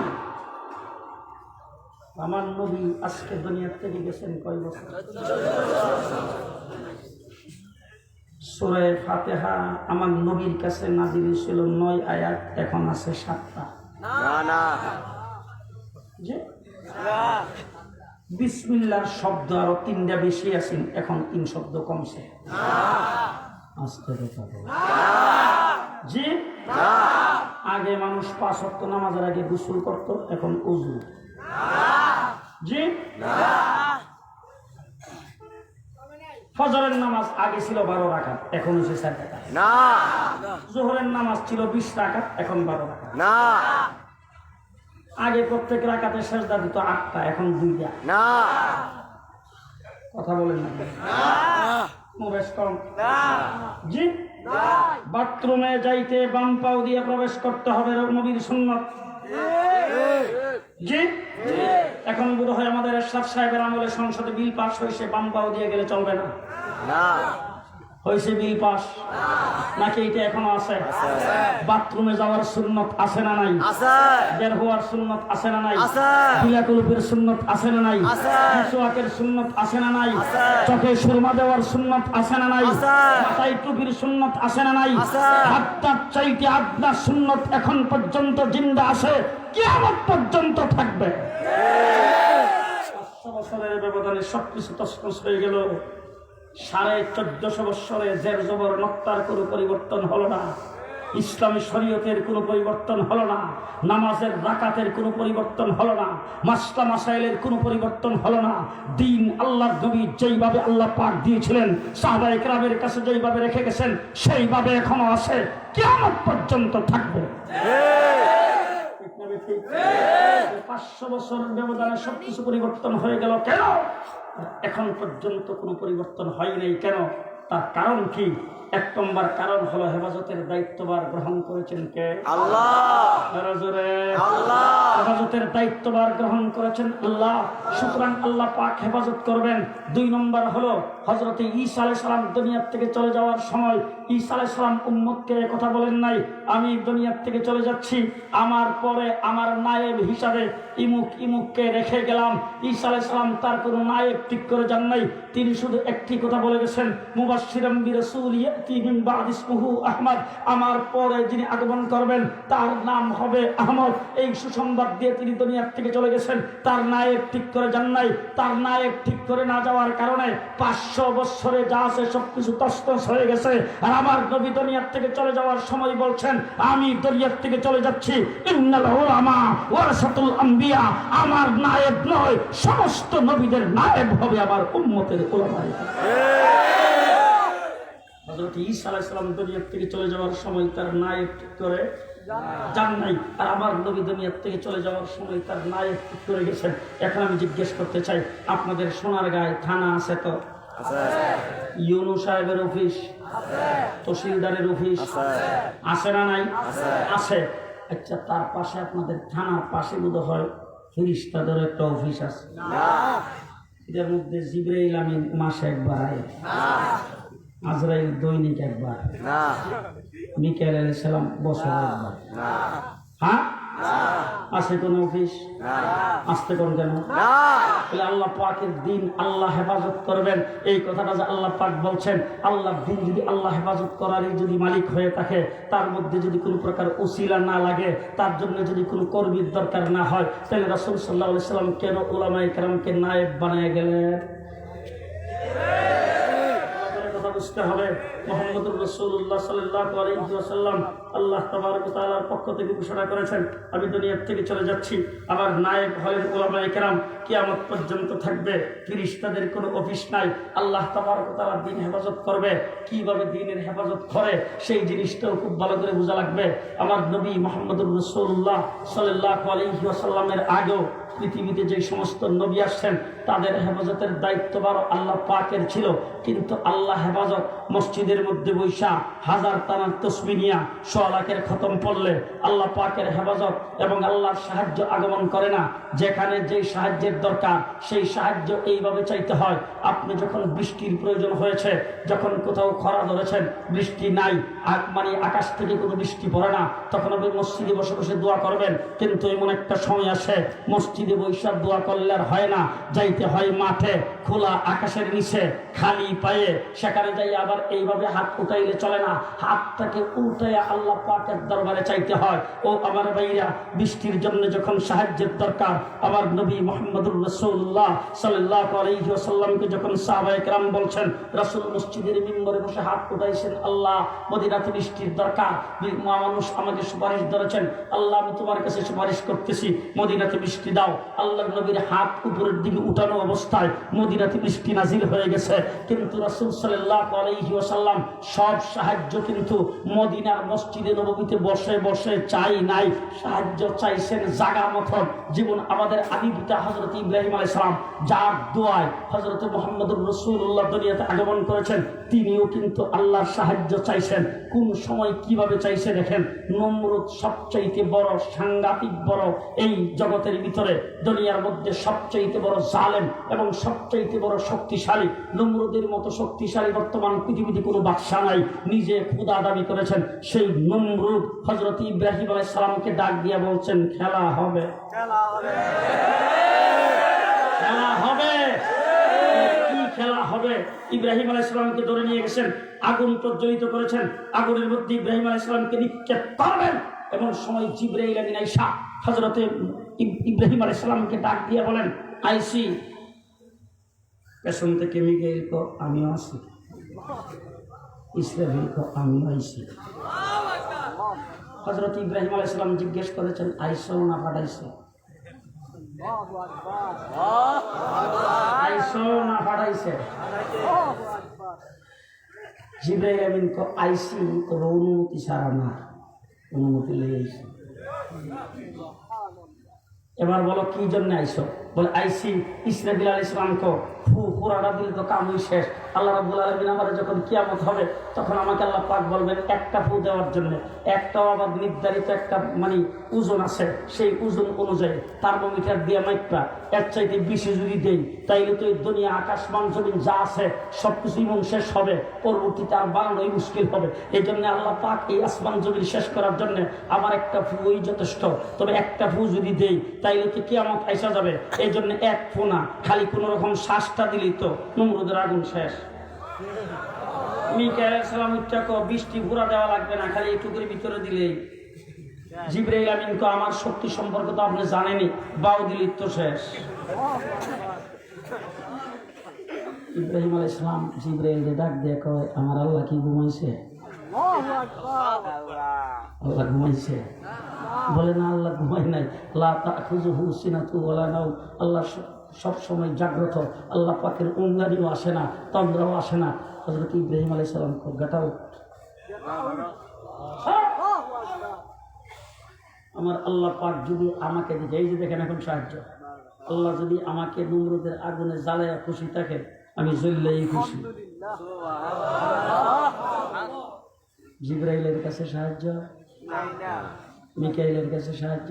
আমার নবী আজকে দুনিয়া থেকে গেছেন কয় বছর? সূরা ফাতিহা আমার নবীর কাছে নাযিল ছিল 9 আয়াত, এখন আছে 7টা। না না যে বিসমিল্লাহর শব্দ আরো 3টা বেশি আছে, এখন 3 শব্দ কমছে। আস্তে কথা বল। জি আগে মানুষ 5 ওয়াক্ত নামাজের আগে গোসল করত, এখন ওযু। জি ফজরের নামাজ আগে ছিল 12 রাকাত, এখন হচ্ছে 4 রাকাত। না যোহরের নামাজ ছিল 20 রাকাত, এখন 12 রাকাত। না আগে প্রত্যেক রাকাতে সেজদা দিত 8টা, এখন 2টা। না কথা বলেন না, প্রবেশ কম। জি বাথরুমে যাইতে বাম পাও দিয়ে প্রবেশ করতে হবে, নবীর সুন্নাত। জি এখন বোধ হয় আমাদের এরশাদ সাহেবের আমলে সংসদে বিল পাস হয়েছে, বাম পাও দিয়ে গেলে চলবে না। না হয়েছে বিল পাস নাকি এটা এখনো আছে? বাথরুমে যাওয়ার সুন্নত আছে না নাই? আছে বের হওয়ার সুন্নত আছে না নাই? আছে বিলাকুলুপের সুন্নত আছে না নাই? আছে মিসওয়াকের সুন্নত আছে না নাই? আছে চোখে সুরমা দেওয়ার সুন্নত আছে না নাই? আছে মাথায় টুপির সুন্নত আছে না নাই? আছে আপনার চাইতে আপনার সুন্নত এখন পর্যন্ত জিন্দা আছে, কিয়ামত পর্যন্ত থাকবে। 500 বছরের ব্যবধানে সবকিছু তছনছ হয়ে গেল। 1450 বছরে জের জবর নক্তার কোনো পরিবর্তন হলো না, ইসলামী শরীয়তের কোনো পরিবর্তন হলো না, নামাজের রাকাতের কোনো পরিবর্তন হলো না, মাসলা মাসাইলের কোনো পরিবর্তন হলো না। দিন আল্লাহর নবী যেইভাবে আল্লাহ পাক দিয়েছিলেন, সাহাবায়ে কেরামের কাছে যেইভাবে রেখে গেছেন, সেইভাবে এখনো আছে, কিয়ামত পর্যন্ত থাকবে। 500 বছর ব্যবধানে সবকিছু পরিবর্তন হয়ে গেল কেন? এখন পর্যন্ত কোনো পরিবর্তন হয় নাই কেন? তার কারণ কি? 1 নম্বর কারণ হলো হেফাজতের দায়িত্বভার গ্রহণ করেছেন কে? আল্লাহ। আল্লাহ। হেফাজতের দায়িত্বভার গ্রহণ করেছেন আল্লাহ, সুতরাং আল্লাহ পাক হেফাজত করবেন। 2 নম্বর হলো হযরত ঈসা আলাইহিস সালাম দুনিয়া থেকে চলে যাওয়ার সময় ঈসা আলাইহিস সালাম উম্মতকে কথা বলেন নাই, আমি দুনিয়া থেকে চলে যাচ্ছি, আমার পরে আমার নায়েব হিসাবে ইমুককে রেখে গেলাম। ঈসা আলাইহিস সালাম তার কোনো নায়েব ঠিক করে যান নাই, তিনি শুধু একটি কথা বলে গেছেন, মুবাশশিরাম বিরাসূল ইয়াতি মিন বা'দি ইসমুহু আহমদ, আমার পরে যিনি আগমন করবেন তার নাম হবে আহমদ। এই সুসংবাদ দিয়ে তিনি দুনিয়া থেকে চলে গেছেন, তার নায়েব ঠিক করে যান নাই। তার নায়েব ঠিক করে না যাওয়ার কারণে 500 বছরে যা আছে সবকিছু তছনছ হয়ে গেছে। আর আমার নবী দুনিয়া থেকে চলে যাওয়ার সময় বলছেন, আমি দুনিয়া থেকে চলে যাচ্ছি, ইন্নাল উলামা ওয়ারাসাতুল আম্বিয়া, আমার নায়েব নয়, সমস্ত নবীদের নায়েব হবে আমার উম্মতের উলামা। হযরত ঈসা আলাইহিস সালাম দুনিয়া থেকে চলে যাওয়ার সময় তার নায়েব ঠিক করে যান নাই, আর আমার নবী দুনিয়া থেকে চলে যাওয়ার সময় তার নায়েব ঠিক করে গেছেন। এখন আমি জিজ্ঞেস করতে চাই, আপনাদের সোনারগাঁয়ে থানা আছে তো? ইউনূস সাহেবের অফিস, তহসিলদারের অফিস আছে না নাই? আছে। আচ্ছা, তার পাশে আপনাদের থানার পাশে বোধ হয় ফেরেশতাদের একটা অফিস আছে। এদের মধ্যে জিবরাইল আমিন মাসে একবার আয়, আজরাইল দৈনিক একবার, মিকাইল আলাইহিস সালাম বছরে একবার। হ্যাঁ আছে কোন অফিস? আসতে কোন কেন? তাহলে আল্লাহ পাকের দিন আল্লাহ হেফাজত করবেন, এই কথাটা যে আল্লাহ পাক বলছেন, আল্লাহর দিন যদি আল্লাহ হেফাজত করারই যদি মালিক হয়ে থাকে, তার মধ্যে যদি কোনো প্রকার উসিলা না লাগে, তার জন্য যদি কোনো কর্মীর দরকার না হয়, তাহলে রাসূল সাল্লাল্লাহু আলাইহি সাল্লাম কেন উলামায়ে কেরামকে নায়েব বানায় গেলেন? বুঝতে হবে। মুহাম্মদুর রাসূলুল্লাহ সাল্লাল্লাহু আলাইহি ওয়াসাল্লাম আল্লাহ তাবারক ওয়া তাআলার পক্ষ থেকে ঘোষণা করেছেন, আমি দুনিয়া থেকে চলে যাচ্ছি, আমার নায়েব হলেন উলামায়ে কেরাম, কিয়ামত পর্যন্ত থাকবে। ফেরেশতাদের কোনো অফিস নাই, আল্লাহ তাবারক ওয়া তাআলা দ্বীন হেফাজত করবে। কিভাবে দ্বীনের হেফাজত করে সেই জিনিসটাও খুব ভালো করে বোঝা লাগবে। আমার নবী মুহাম্মদুর রাসূলুল্লাহ সাল্লাল্লাহু আলাইহি ওয়াসাল্লামের আগেও পৃথিবীতে যে সমস্ত নবী আসছেন তাদের হেফাজতের দায়িত্বভার আল্লাহ পাকের ছিল, কিন্তু আল্লাহ হেফাজত মসজিদের মধ্যে বৈশা হাজার তানার তসবিহ নিয়া 100 লাখের খতম পড়লে আল্লাহ পাকের হেফাজত এবং আল্লাহর সাহায্য আগমন করে না। যেখানে যেই সাহায্যের দরকার সেই সাহায্য এইভাবে চাইতে হয়। আপনি যখন বৃষ্টির প্রয়োজন হয়েছে, যখন কোথাও খরা ধরেছেন, বৃষ্টি নাই, মানে আকাশ থেকে কোনো বৃষ্টি পড়ে না, তখন আপনি মসজিদে বসে বসে দোয়া করবেন। কিন্তু এমন একটা সময় আসে মসজিদে মসজিদে বৈশাখ দোয়া করলে আর হয় না, যাইতে হয় মাঠে, খোলা আকাশের নিচে খালি পায়ে। সেখানে যাই আবার এইভাবে হাত উঠাইলে চলে না, হাতটাকে উল্টাইয়া আল্লাহ পাকের দরবারে চাইতে হয়। ও আমার ভাইরা, বৃষ্টির জন্য যখন সাহায্যের দরকার, আমার নবী মুহাম্মদুর রাসূলুল্লাহ সাল্লাল্লাহু আলাইহি ওয়াসাল্লামকে যখন সাহাবায়ে কেরাম বলছেন, রাসূল মসজিদের মিম্বরে বসে হাত উঠাইছেন, আল্লাহ মদিনাতে বৃষ্টির দরকার, মানুষ আমাকে সুপারিশ ধরেছেন, আল্লাহ আমি তোমার কাছে সুপারিশ করতেছি, মদিনাতে বৃষ্টি দাও। আল্লাহর নবীর হাত উপরের দিকে উঠানো অবস্থায় মদিনাতে বৃষ্টি নাজিল হয়ে গেছে। কিন্তু রাসূল সাল্লাল্লাহু আলাইহি ওয়াসাল্লাম সব সাহায্য কিন্তু মদিনার মসজিদে নববীতে বসে বসে চাই নাই, সাহায্য চাইছেন জাগা মতন। যেমন আমাদের আদি পিতা হযরত ইব্রাহিম আলাইহিস সালাম যার দোয়ায় হযরত মুহাম্মদুর রাসূলুল্লাহ দুনিয়াতে আগমন করেছেন, তিনিও কিন্তু আল্লাহর সাহায্য চাইছেন। কোন সময় কিভাবে চাইছে দেখেন। নমরুদ সবচাইতে বড়, সাংঘাতিক বড়, এই জগতের ভিতরে দুনিয়ার মধ্যে সবচাইতে বড় জালেম এবং সবচাইতে বড় শক্তিশালী। নমরুদের মতো শক্তিশালী বর্তমান পৃথিবীতে কোনো বাদশা নাই, নিজে খোদা দাবি করেছেন। সেই নমরুদ হযরত ইব্রাহিম আলাইহিস সালামকে ডাক দিয়া বলছেন, খেলা হবে, খেলা হবে, খেলা হবে। কি খেলা হবে? ইব্রাহিম আলাইহিস সালামকে ধরে নিয়ে গেছেন, আগুন প্রজ্বলিত করেছেন, আগুনের মধ্যে ইব্রাহিম আলাইহিস সালামকে নিক্ষেপ করবেন। এমন সময় জিবরাইল আমিন আইসা হযরতে ইব্রাহিম আলাইহিস সালামকে ডাক দিয়ে বলেন, আইসি। পেছন থেকে মিকাইল কো আমিও আছি, ইসরাফিল কো আমিও আইসি। হযরত ইব্রাহিম আলাইহিস সালাম জিজ্ঞেস করেছেন, আইসো না পাঠাইছো? আইসো না পাঠাইছে? জিবরাইল আমিন কো আইসি, তবে অনুমতি ছাড়া না, অনুমতি লই আইসি। এবার বলো কি জন্য আইসো? বলে আইসি ইসরাফিল আলাইহিস সালামকে পুরাটা দিলে তো কাম শেষ। আল্লাহ রাব্বুল আলামিন আমাদের যখন কিয়ামত হবে, তখন আমাকে আল্লাহ পাক বলবেন একটা ফু দেওয়ার জন্য। একটাও আবার নির্ধারিত একটা ওজন আছে, সেই ওজন অনুযায়ী থার্মোমিটার দিয়ে মাইপা এর চাইতে বেশি যদি দেই, তাইলে তো এই দুনিয়া আকাশমান জমিন যা আছে সবকিছু ইমন শেষ হবে, পরবর্তীতে আর বানানোই মুশকিল হবে। এই জন্য আল্লাহ পাক এই আসমান জমিন শেষ করার জন্য আমার একটা ফুই যথেষ্ট। তবে একটা ফু যদি দেই, তাইলে তো কিয়ামত আইসা যাবে। এই জন্য এক ফু না, খালি কোন রকম শ্বাসটা দিলেই তো নমরুদের আগুন শেষ। মিকাইল আলাইহিস সালাম উচ্চাকো বৃষ্টি পুরা দেওয়া লাগবে না, খালি একটুকুর ভিতরে দিলেই। জিবরাইল আমিন কো আমার শক্তি সম্পর্কে তো আপনি জানেনই, বাউ দিলেই তো শেষ। ইব্রাহিম আলাইহিস সালাম জিবরাইলকে ডাক দিয়ে কয়, আমার আল্লাহ কি ঘুমাইছে? আল্লাহ ঘুমাইছে? বলে না, আল্লাহ ঘুমাই নাই। লা তাখুযুহু সিনাতু ওয়ালা নাওম, আল্লাহ সব সময় জাগ্রত। আল্লাহ পাকের উঙ্গারিও আসে না, তন্দ্রাও আসে না। হযরত ইব্রাহিম আলাইহিস সালাম খুব গাটাও, আমার আল্লাহ পাক যদি আমাকে দিকে, এই যে দেখেন এখন সাহায্য, আল্লাহ যদি আমাকে নমরুদের আগুনে জ্বালায়া খুশি থাকে, আমি জ্বললেই খুশি। জিবরাইলের কাছে সাহায্য, মিকাইলের কাছে সাহায্য,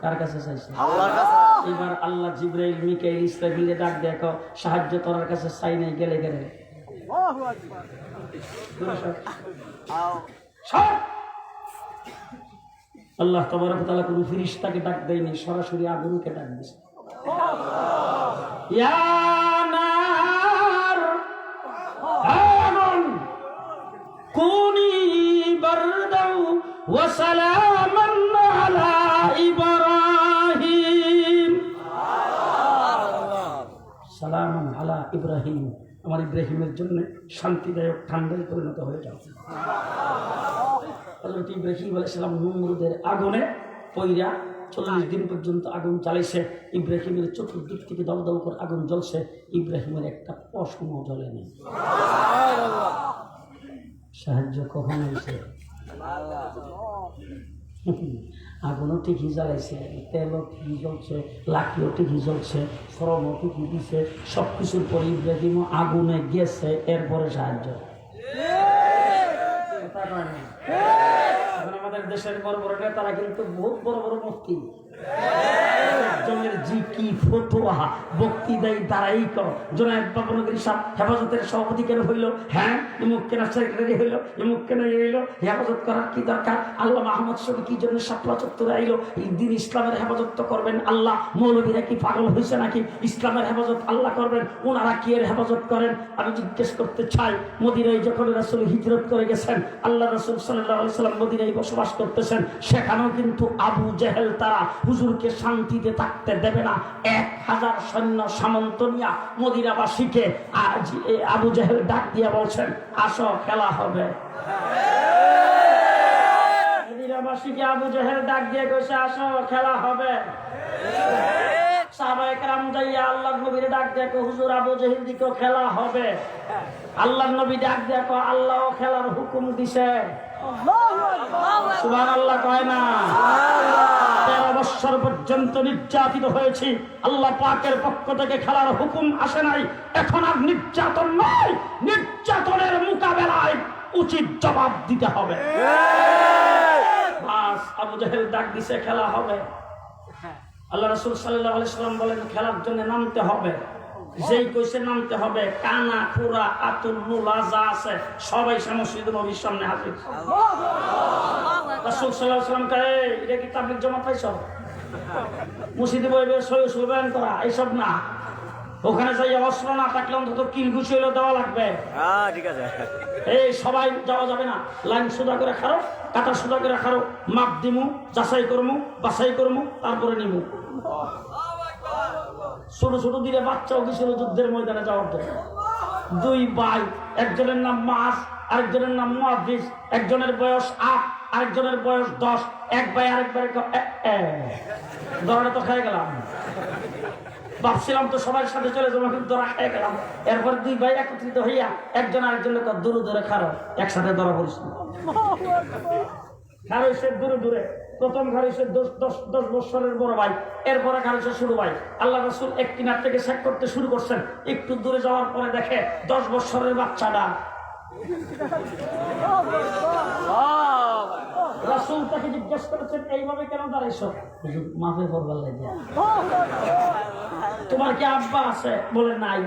কার কাছে চাইছে? এবার আল্লাহ জিবরাইল, মিকাইল, ইসরাফিলে ডাক দেখো, সাহায্য তোর কাছে চাই নাই, গেলে গেলে আল্লাহ তাবারক ওয়া তাআলা কোনো ফেরেশতাকে ডাক দেয়নি, সরাসরি আগুনকে ডাক দিয়েছে। ইয়া নার আগুন কুনি বারদাও ওয়া সালামান আলা ইব্রাহিম, সালামান আলা ইব্রাহিম, আমার ইব্রাহিমের জন্য শান্তিদায়ক ঠান্ডায় পরিণত হয়ে যাও। হযরত ইব্রাহিম আলাইহিস সালাম নমরুদের আগুনে পইরা 40 দিন পর্যন্ত আগুন চালাইছে। ইব্রাহিমের চতুর্দিক থেকে দল দল করে আগুন জ্বলছে, ইব্রাহিমের একটা পশমও জ্বলে নেই। সাহায্য কখন হয়েছে? আগুনও ঠিকই জ্বালাইছে, তেলও ঠিকই জ্বলছে, লাঠিও ঠিকই জ্বলছে, ফরমও ঠিকই দিছে, সব কিছুর পরে ইব্রাহিমও আগুনে গেছে, এরপরে সাহায্য। এখন আমাদের দেশের বড় বড় নেতারা কিন্তু বহুত বড় বড় মুফতি, একজনের জি কি ফু ফতোয়া বক্তৃতায় দাঁড়াই করো। জনায়েত বাবনগরী সাহেব হেফাজতের সভাপতি কেন হইল? হ্যাঁ, এমুক কেন সেক্রেটারি হইল, এমুক কেন হইল? হেফাজত করার কি দরকার? আল্লাহ আহমদ শফি কি জন্য শাপলা চত্বরে আইলো? এই দিন ইসলামের হেফাজত তো করবেন আল্লাহ। মৌলবীরা কি পাগল হয়েছে নাকি? ইসলামের হেফাজত আল্লাহ করবেন, ওনারা কি এর হেফাজত করেন? আমি জিজ্ঞেস করতে চাই, মদিনায় যখন রাসূল হিজরত করে গেছেন, আল্লাহ রাসূল সাল্লাল্লাহু আলাইহি সাল্লাম মদিনায় বসবাস করতেছেন, সেখানেও কিন্তু আবু জেহেল তারা হুজুরকে শান্তিতে থাকতে দেবে না। 1000 সৈন্য সামন্ত নিয়া মদিনাবাসীকে আবু জেহেল ডাক দিয়া বলছেন, আসো খেলা হবে। মদিনাবাসীকে আবু জেহেল ডাক দিয়ে কইছে, আসো খেলা হবে। সাহাবায়ে কেরাম যাইয়া আল্লাহর নবীর ডাক দিয়ে কয়, হুজুর আবু জেহেল দিকেও খেলা হবে। আল্লাহর নবী ডাক দিয়ে কয়, আল্লাহও খেলার হুকুম দিছে। সুবহানাল্লাহ কয় না? 13 বছর পর্যন্ত নির্যাতিত হয়েছি, আল্লাহ পাকের পক্ষ থেকে খেলার হুকুম আসে নাই। এখন আর নির্যাতন নয়, নির্যাতনের মোকাবেলায় উচিত জবাব দিতে হবে। বাস, আবু জেহেল ডাক দিছে, খেলা হবে। আল্লাহ রাসূল সাল্লাল্লাহু আলাইহি সাল্লাম বলেন, খেলার জন্য নামতে হবে। যেই কইছে নামতে হবে, কানা খুরা আতুল মুলা যা আছে সবাই মসজিদে নবীর সামনে হাজির। রাসূল সাল্লাল্লাহু আলাইহি সাল্লাম কয়, এটা কি তাবলীগ জামাত পাইছ? মসজিদে বইবে সই সুবান করা এইসব না। ওখানে যাই অস্ত্র না থাকলে অন্তত কিল ঘুষি হইলে দেওয়া লাগবে। ঠিক আছে, এই সবাই যাওয়া যাবে না। লাইন সোজা করে খারো, কাটা সোজা করে খারো, মাপ দিমু, যাচাই করমু, বাছাই করমু, তারপরে নিমু। ছোট ছোট দিলে বাচ্চাও গেছিল যুদ্ধের ময়দানে যাওয়ার জন্য। 2 ভাই, একজনের নাম মাস, আরেকজনের নাম মুআফিজ। একজনের বয়স 8, আরেকজনের বয়স 10। এক ভাই আরেকবার ধরে তো খেয়ে গেলাম। ভাবছিলাম তো সবার সাথে চলে যাবো, কিন্তু ধরা খেয়ে গেলাম। এরপর 2 ভাই একত্রিত হইয়া একজন আরেকজনের দূরে দূরে খারো, একসাথে ধরা পড়িস। খারইছে দূরে দূরে। প্রথম খারইছে 10 বছরের বড় ভাই, এরপরে খারইছে ছোট ভাই। আল্লাহ রাসূল এক কিনার থেকে চেক করতে শুরু করছেন। একটু দূরে যাওয়ার পরে দেখে 10 বছরের বাচ্চাটা। রাসূল তাকে জিজ্ঞেস করেছেন, এইভাবে কেন দাঁড়াইছো? হুজুর মাফে করবার লাগে। তোমার কি আব্বা আছে? বলে নাই।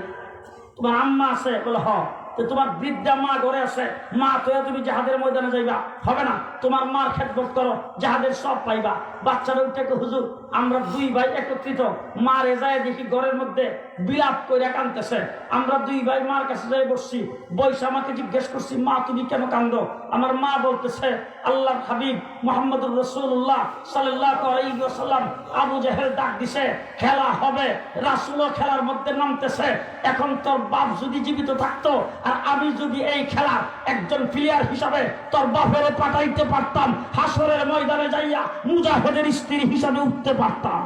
তোমার আম্মা আছে? বলে হ। তো তোমার বৃদ্ধা মা ঘরে আছে, মা তো তুমি জাহাদের ময়দানে যাইবা হবে না? তোমার মার খেদমত করো, জাহাদের সব পাইবা। বাচ্চারা উঠে হুজুর আমরা 2 ভাই একত্রিত, মারে যায় দেখি ঘরের মধ্যে বিলাপ করে কাঁদতেছে। আমরা 2 ভাই মার কাছে যাই বসছি, বৈশা আমাকে জিজ্ঞেস করছি, মা তুমি কেন কান্দো? আমার মা বলতেছে, আল্লাহর হাবিব মুহাম্মদুর রাসূলুল্লাহ সাল্লাল্লাহু আলাইহি ওয়াসাল্লাম আবু জেহেল ডাক দিছে, খেলা হবে। রাসূলও খেলার মধ্যে নামতেছে। এখন তোর বাপ যদি জীবিত থাকতো আর আমি যদি এই খেলার একজন প্লেয়ার হিসাবে তোর বাপের পাঠাইতে পারতাম, হাসরের ময়দানে যাইয়া মুজাহিদের স্ত্রী হিসাবে উঠতে পারতাম।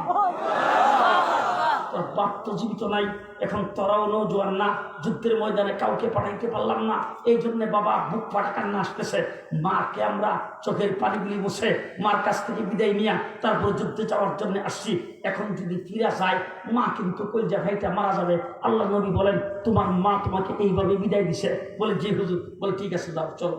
তোর বাপ তো জীবিত নাই, এখন তোরাও নৌজোয়ান না, যুদ্ধের ময়দানে কাউকে পাঠাইতে পারলাম না, এই জন্য বাবা বুক ফাটা কান্না আসতেছে। মাকে আমরা চোখের পানিগুলি মুছে মার কাছ থেকে বিদায় নিয়ে তারপর যুদ্ধে যাওয়ার জন্য আসছি। এখন যদি ফিরে যায় মা কিন্তু কলজা ভাইটা মারা যাবে। আল্লাহ নবী বলেন, তোমার মা তোমাকে এইভাবে বিদায় দিছে? বলে জি হুজুর। বলে ঠিক আছে, যাও চলো।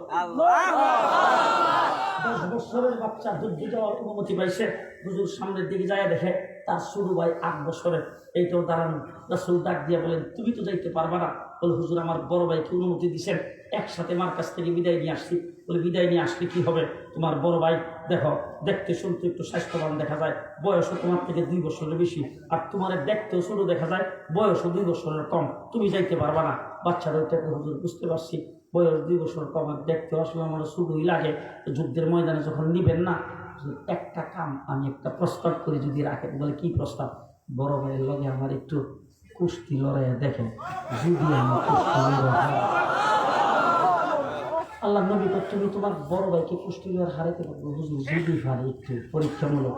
10 বছরের বাচ্চা যুদ্ধে যাওয়ার অনুমতি পাইছে। হুজুর সামনের দিকে যায় দেখে তার ছোট ভাই 8 বছরের, এইটাও দাঁড়ানো। রাসূল ডাক দিয়ে বলেন, তুমি তো যাইতে পারবা না। বলে হুজুর আমার বড় ভাইকে অনুমতি দিচ্ছেন, একসাথে মার কাছ থেকে বিদায় নিয়ে আসছি। বলে বিদায় নিয়ে আসলে কি হবে? তোমার বড় ভাই দেখো দেখতে শুনতে একটু স্বাস্থ্যবান দেখা যায়, বয়সও তোমার থেকে 2 বছরের বেশি, আর তোমার দেখতেও ছোট দেখা যায়, বয়সও 2 বছরের কম, তুমি যাইতে পারবা না। বাচ্চারা ওইটাকে হুজুর বুঝতে পারছি, বয়স 2 বছর কম, আর দেখতে আসলে আমার ছোটই লাগে। যুদ্ধের ময়দানে যখন নিবেন না, একটা কাম আমি একটা প্রস্তাব করি যদি রাখেন। বলে কি প্রস্তাব? বড় ভাইয়ের লগে আমার একটু কুস্তি লড়াইয়া দেখেন, যদি আমার কুস্তি লড়াই। আল্লাহ নবী তুমি তোমার বড় ভাইকে কুস্তি লড়াই হারাইতে পারবো? হুজুর যদি পারে একটু পরীক্ষামূলক।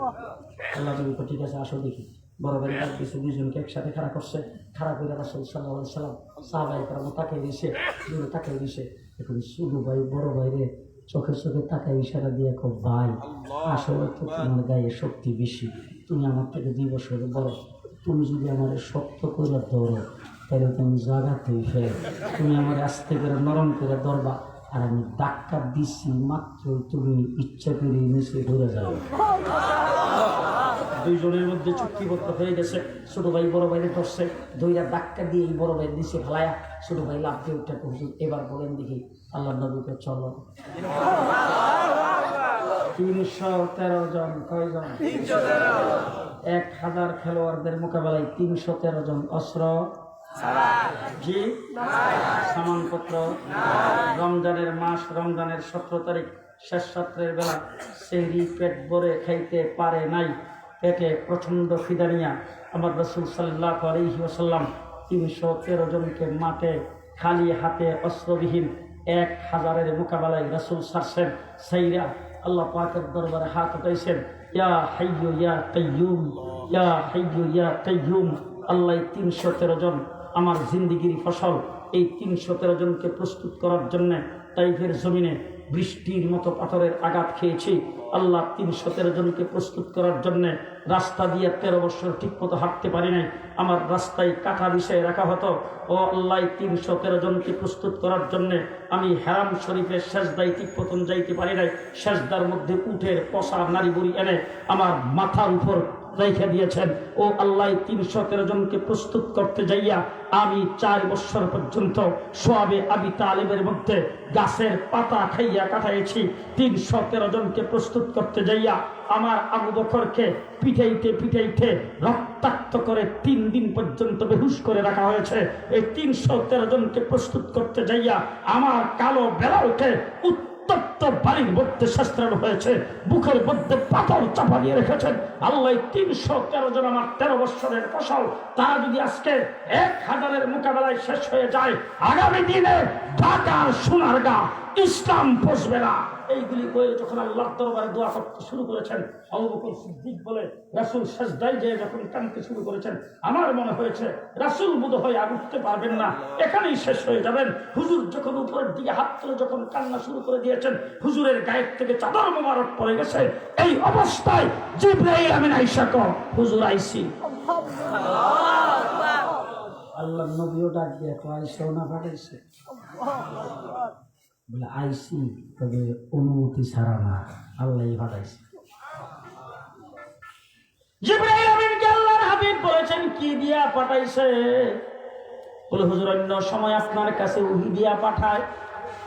আল্লাহ নবী ঠিক আছে আসো দেখি। বড় ভাই ডাক দিয়েছে, 2 জনকে একসাথে খাড়া করছে। খাড়া করে রাসূল সাল্লাল্লাহু আলাইহি সাল্লাম সাহাবায়ে কেরাম তাকিয়ে দিয়েছে, তাকিয়ে দিয়েছে। এখন শুধু ভাই বড় ভাইরে চোখে চোখে তাকায় ইশারা দিয়ে কো, ভাই আসলে তো তোমার গায়ে শক্তি বেশি, তুমি আমার থেকে 2 বছরের বড়, তুমি যদি আমার শক্ত করে ধরো তাহলে তুমি জাগাতেই ফের, তুমি আমার আস্তে করে নরম করে ধরবা, আর আমি ধাক্কা দিচ্ছি মাত্র তুমি ইচ্ছা করে নিচে ধরে যাবে। দুইজনের মধ্যে চুক্তিপত্র হয়ে গেছে। ছোট ভাই বড় ভাইরে ধরছে, দুইটা ধাক্কা দিয়ে এই বড় ভাই নিচে ফেলায়া ছোট ভাই লাফ দিয়ে উঠে হুজুর এবার বলেন দেখি আল্লাহ নবীকে চলো। 313 জন, কয়জন? 1000 খেলোয়াড়দের মোকাবেলায় 313 জন। অস্ত্র জি, সামানপত্র। রমজানের মাস, রমজানের 17 তারিখ শেষ রাত্রের বেলা সেহরি পেট ভরে খাইতে পারে নাই, পেটে প্রচণ্ড খিদা নিয়া আমার রাসূল সাল্লাল্লাহু আলাইহি ওয়াসাল্লাম 313 জনকে মাঠে খালি হাতে অস্ত্রবিহীন 1000-এর মোকাবেলায় রাসূল ছাড়ছেন। সাইরা আল্লাহ পাকের দরবারে হাত উঠাইছেন, ইয়া হাইয়্যু ইয়া কাইয়্যুম, ইয়া হাইয়্যু ইয়া কাইয়্যুম। আল্লাহ 313 জন আমার জিন্দিগির ফসল। এই 313 জনকে প্রস্তুত করার জন্য তাইফের জমিনে বৃষ্টির মতো পাথরের আঘাত খেয়েছি। আল্লাহ 313 জনকে প্রস্তুত করার জন্য রাস্তা দিয়ে 13 বছর ঠিক মতো হাঁটতে পারি নাই, আমার রাস্তায় কাঁটা বিছিয়ে রাখা হতো। ও আল্লাহ 313 জনকে প্রস্তুত করার জন্য আমি হারাম শরীফের সেজদায় ঠিক মতন যাইতে পারি নাই। সেজদার মধ্যে উঠের পশা নারী বুড়ি এনে আমার মাথার উপর রেখে দিয়েছেন। ও আল্লাহ 313 জনকে প্রস্তুত করতে যাইয়া আমি 4 বছর পর্যন্ত সোয়াবে আবি তালেবের মধ্যে গাছের পাতা খাইয়া কাটাইছি। 313 জনকে প্রস্তুত করতে যাইয়া আমার আবু বকরকে পিঠাইতে পিঠাইতে রক্তাক্ত করে 3 দিন পর্যন্ত বেহুশ করে রাখা হয়েছে। এই 313 জনকে প্রস্তুত করতে যাইয়া আমার কালো বেড়ালকে তত্ত্ব বাড়ির মধ্যে শাস্ত্রানো হয়েছে, বুকের মধ্যে পাথর চাপা দিয়ে রেখেছেন। আল্লাহ 313 জন আমার 13 বছরের ফসল, তারা যদি আজকে 1000-এর মোকাবেলায় শেষ হয়ে যায়, আগামী দিনে ঢাকার সোনারগাঁ ইসলাম বসবে না। এইগুলি বলে যখন আল্লাহর দরবারে দোয়া করতে শুরু করেছেন, আবু বকর সিদ্দিক বলে রাসূল সাজদায় যেয়ে যখন কাঁদতে শুরু করেছেন, আমার মনে হয়েছে রাসূল বোধহয় আর উঠতে পারবেন না, এখানেই শেষ হয়ে যাবেন। হুজুর যখন উপরের দিকে হাত তুলে যখন কান্না শুরু করে দিয়েছেন, হুজুরের গায়ের থেকে চাদর মোবারক পড়ে গেছে। এই অবস্থায় জিবরাইল আমিন আয়েশা কো হুজুর আইসি। আল্লাহ নবীও ডাক দিয়ে আয়েশাও না পাঠাইছে বলে আইসি, তবে অনুমতি ছাড়া না, আল্লাহই পাঠাইছে। জিবরাইল আমিনকে আল্লাহর হাবিব বলেছেন কি দিয়া পাঠাইছে? বলে হুজুর অন্য সময় আপনার কাছে ওহী দিয়া পাঠায়,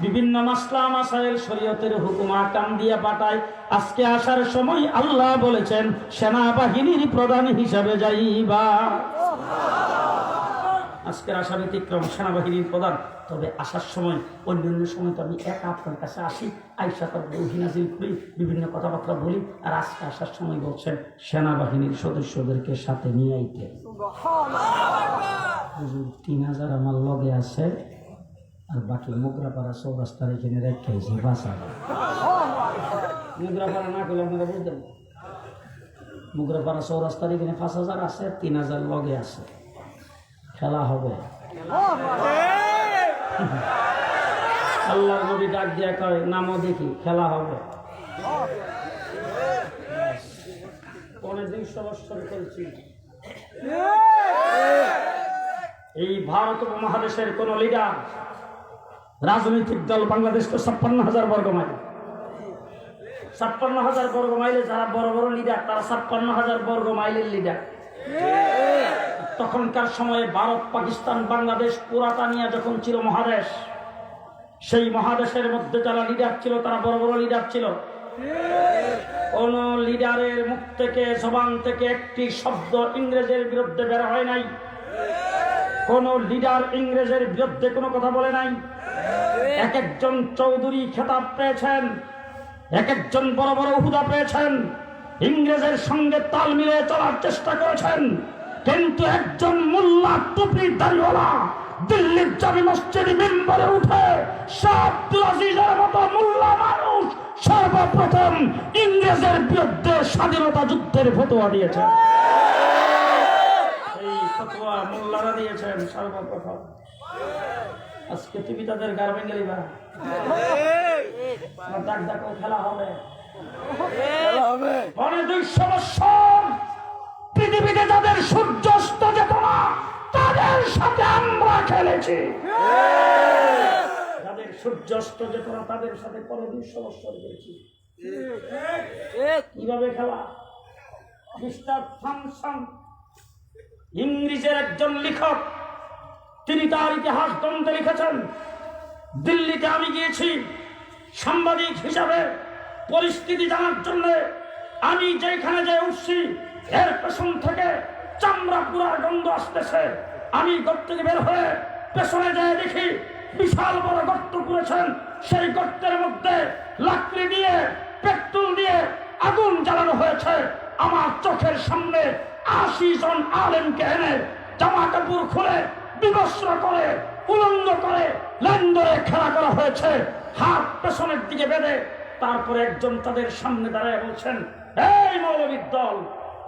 বিভিন্ন মাসলা মাসাইল শরীয়তের হুকুম আহকাম দিয়া পাঠায়। আজকে আসার সময় আল্লাহ বলেছেন সেনাবাহিনীর প্রধান হিসাবে যাইবা। আজকের আশা ব্যতিক্রম, সেনাবাহিনীর প্রধান। তবে আসার সময় অন্যান্য সময় তো আমি একা আপনার কাছে আসি, আইসা তার ওহী নাযিল করি, বিভিন্ন কথাবার্তা বলি। আর আজকে আসার সময় বলছেন সেনাবাহিনীর সদস্যদেরকে সাথে নিয়ে আইতে। 3000 আমার লগে আছে, আর বাকি মোগরাপাড়া চৌরাস্তার এখানে রেখেছি বাসা। মোগরাপাড়া না করলে আপনারা বুঝতেন, মোগরাপাড়া চৌরাস্তার এখানে 5000 আছে, 3000 লগে আছে। খেলা হবে। আল্লাহর নবী ডাক দিয়া কয় নামও দেখি, খেলা হবে। 250 বছর চলছি। এই ভারত উপমহাদেশের কোন লিডার, রাজনৈতিক দল, বাংলাদেশ তো 56,000 বর্গ মাইল। 56,000 বর্গ মাইলে যারা বড় বড় লিডার, তারা 56,000 বর্গ মাইলের লিডার। তখনকার সময়ে ভারত, পাকিস্তান, বাংলাদেশ পুরাটা নিয়ে যখন ছিল মহাদেশ, সেই মহাদেশের মধ্যে যারা লিডার ছিল তারা বড় বড় লিডার ছিল। কোন লিডারের মুখ থেকে, জবান থেকে একটি শব্দ ইংরেজের বিরুদ্ধে বের হয় নাই। কোন লিডার ইংরেজের বিরুদ্ধে কোনো কথা বলে নাই। এক একজন চৌধুরী খেতাব পেয়েছেন, এক একজন বড় বড় হুদা পেয়েছেন, ইংরেজের সঙ্গে তাল মিলিয়ে চলার চেষ্টা করেছেন। কিন্তু একজন মোল্লা টুপি দাড়িওয়ালা দিল্লির জামি মসজিদ মিম্বরে উঠে শাহ আব্দুল আজিজের মতো মোল্লা মানুষ সর্বপ্রথম ইংরেজের বিরুদ্ধে স্বাধীনতা যুদ্ধের ফতোয়া দিয়েছেন। এই ফতোয়া মোল্লারা দিয়েছেন সর্বপ্রথম। আজকে তুমি তাদের গার্মেন গেলিবা, ডাক ডাকো, খেলা হবে। 200 বছর পৃথিবীতে যাদের সূর্যাস্ত যেত না, তাদের সাথে আমরা খেলেছি। যাদের সূর্যাস্ত যেত না, তাদের সাথে 200 বছর খেলেছি। কিভাবে খেলা? মিস্টার থমসন ইংরেজের একজন লেখক, তিনি তার ইতিহাস গ্রন্থে লিখেছেন, দিল্লিতে আমি গিয়েছি সাংবাদিক হিসাবে পরিস্থিতি জানার জন্য। আমি যেখানে যে উঠছি এর পেছন থেকে চামড়া পুরা গন্ধ আসতেছে। আমি গর্ত থেকে বের হয়ে পেছনে যেয়ে দেখি বিশাল বড় গর্ত করেছেন। সেই গর্তের মধ্যে লাকড়ি দিয়ে পেট্রোল দিয়ে আগুন জ্বালানো হয়েছে। আমার চোখের সামনে 80 জন আলেমকে এনে জামা কাপড় খুলে বিবস্ত্র করে উলঙ্গ করে লাইন ধরে খেলা করা হয়েছে, হাত পেছনের দিকে বেঁধে। তারপরে একজন তাদের সামনে দাঁড়ায় বলছেন, এই মৌলবীর দল,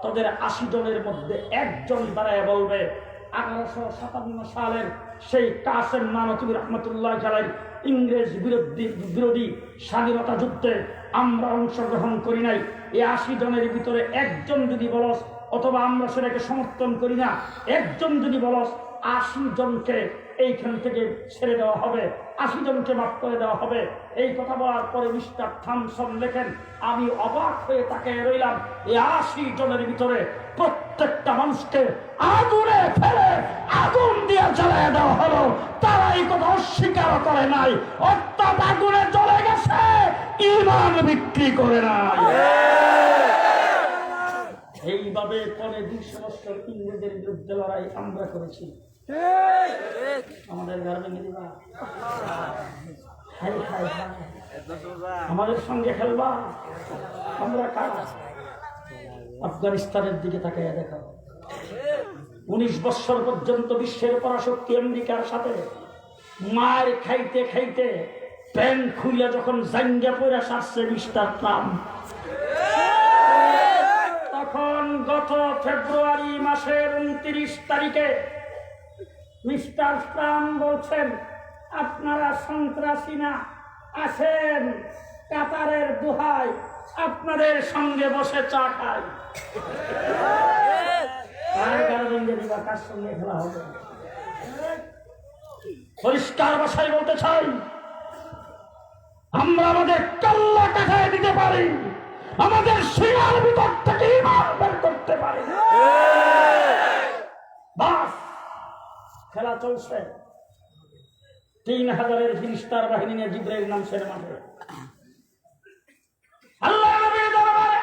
তাদের 80 জনের মধ্যে একজন দাঁড়ায় বলবে 1857 সালের সেই কাসেম নানতুবি রহমতুল্লাহ আলাইহি ইংরেজ বিরোধী স্বাধীনতা যুদ্ধে আমরা অংশগ্রহণ করি নাই। এই 80 জনের ভিতরে একজন যদি বলস, অথবা আমরা সেটাকে সমর্থন করি না, একজন যদি বলস 80 জনকে এইখান থেকে ছেড়ে দেওয়া হবে, 80 জনকে মাফ করে দেওয়া হবে। এই কথা বলার পরে মিস্টার থমসন লেখেন, আমি অবাক হয়ে তাকে রইলাম। এই 80 জনের ভিতরে প্রত্যেকটা মানুষকে আগুনে ফেলে আগুন দিয়ে জ্বালিয়ে দেওয়া হলো। তারা এই কথা অস্বীকার করে নাই, অর্থাৎ আগুনে জ্বলে গেছে, ঈমান বিক্রি করে নাই। এইভাবে পরে 200 বছর ইংরেজের বিরুদ্ধে লড়াই আমরা করেছি। আমাদের গ্রামে মিলিবা, আমাদের সঙ্গে খেলবা। আমরা কারা? আফগানিস্তানের দিকে তাকিয়ে দেখো, 19 বছর পর্যন্ত বিশ্বের পরাশক্তি আমেরিকার সাথে মার খাইতে খাইতে প্যান্ট খুলে যখন জাঙ্গা পয়রা সারছে মিস্টার ট্রাম্প, তখন গত ফেব্রুয়ারি মাসের 29 তারিখে মিস্টার ট্রাম্প বলছেন, আপনারা সন্ত্রাসী না, আসেন কাতারের দোহায় আপনাদের সঙ্গে বসে চা খাই। কার সঙ্গে খেলা হবে? পরিষ্কার ভাষায় বলতে চাই, আমরা আমাদের কাল্লা কাটায় দিতে পারি, আমাদের সিনার ভিতর থেকে ঈমান বের করতে পারি। বাস খেলা চলছে। 3000-এর ফিরিস্তার বাহিনী নিয়ে জিবরাইল নামছেন মাঠে। আল্লাহ নবীর দরবারে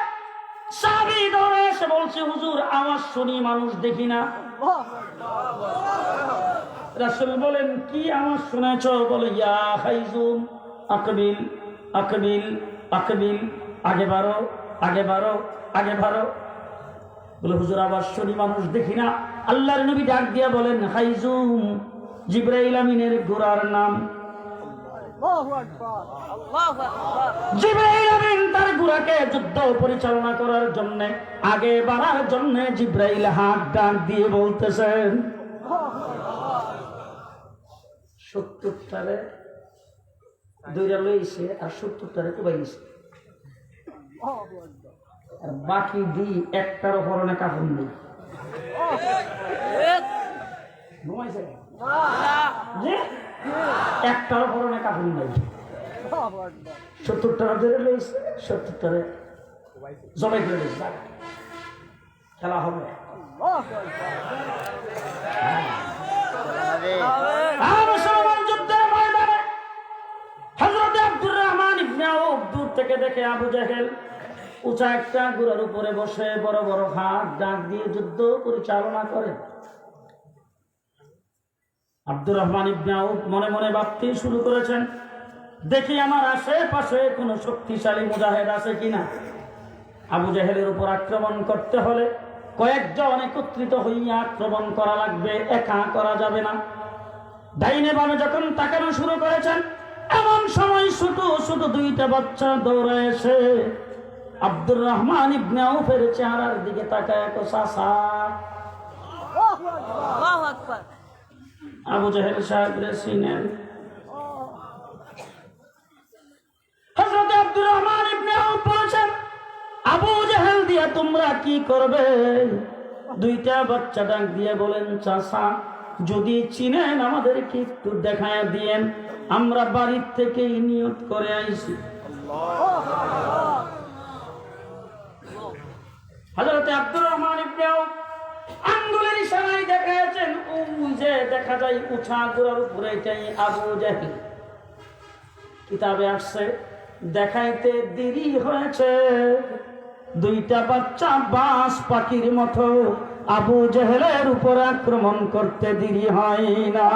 সাহাবী দৌড়ে এসে বলছে, হুজুর আওয়াজ শুনি মানুষ দেখি না। রাসূল বলেন, কি আওয়াজ শুনেছ? বলে, ইয়া হাইজুম আকবিল আকবিল আকবিল, আগে বাড়ো আগে বাড়ো আগে বাড়ো। বলে, হুজুর আওয়াজ শুনি মানুষ দেখি না। আল্লাহর নবী ডাক দিয়া বলেন, হাইজুম জিবরাইল আমিনের ঘোড়ার নাম। জিবরাইল আমিন তার ঘোড়াকে যুদ্ধ পরিচালনা করার জন্য, আগে বাড়ার জন্য জিবরাইল হাত ডাক দিয়ে বলতেছেন, 70টারে দুইটা লইছে আর 70টারে কুবাইছে, আর বাকি দুই একটারও পরনে কাপড় নেই। একটারও পরনে কাপড় নেই। 70টারে ধরে লইছে, 70টারে জবাই করে দিচ্ছে। খেলা হবে। হযরত আব্দুর রহমান ইবনে আউফ দূর থেকে দেখে আবু জাহেল উঁচা একটা ঘোড়ার উপরে বসে বড় বড় হাত ডাক দিয়ে যুদ্ধ পরিচালনা করে। আব্দুর রহমান ইবনে আউফ মনে মনে ভাবতে শুরু করেছেন, দেখি আমার আশেপাশে কোনো শক্তিশালী মুজাহিদ আছে কিনা। আবু জাহেলের উপর আক্রমণ করতে হলে কয়েকজন একত্রিত হইয়া আক্রমণ করা লাগবে, একা করা যাবে না। ডাইনে বামে যখন তাকানো শুরু করেছেন, এমন সময় ছোট ছোট দুইটা বাচ্চা দৌড়ে এসে আব্দুর রহমান ইবনে আউফের চেহারার দিকে তাকায়, চাচা। আবু জাহেল সাহেব চিনেন? হযরত আব্দুর রহমান ইবনে আউফ বলেছেন, আবু জাহেল দিয়া তোমরা কি করবে? দুইটা বাচ্চা ডাক দিয়ে বলেন, চাচা যদি চিনেন আমাদেরকে একটু দেখায় দিয়েন, আমরা বাড়ির থেকে নিয়ত করে আইছি। হযরত আব্দুর রহমান ইবনে আউফ আঙ্গুলের ইশারায় দেখাচ্ছেন, ওই যে দেখা যায় উঁচা গোড়ার উপরে, এটাই আবু জাহেল। কিতাবে আসছে দেখাইতে দেরি হয়েছে, দুইটা বাচ্চা বাস পাখির মতো আবু জেহেলের উপর আক্রমণ করতে দেরি হয় না।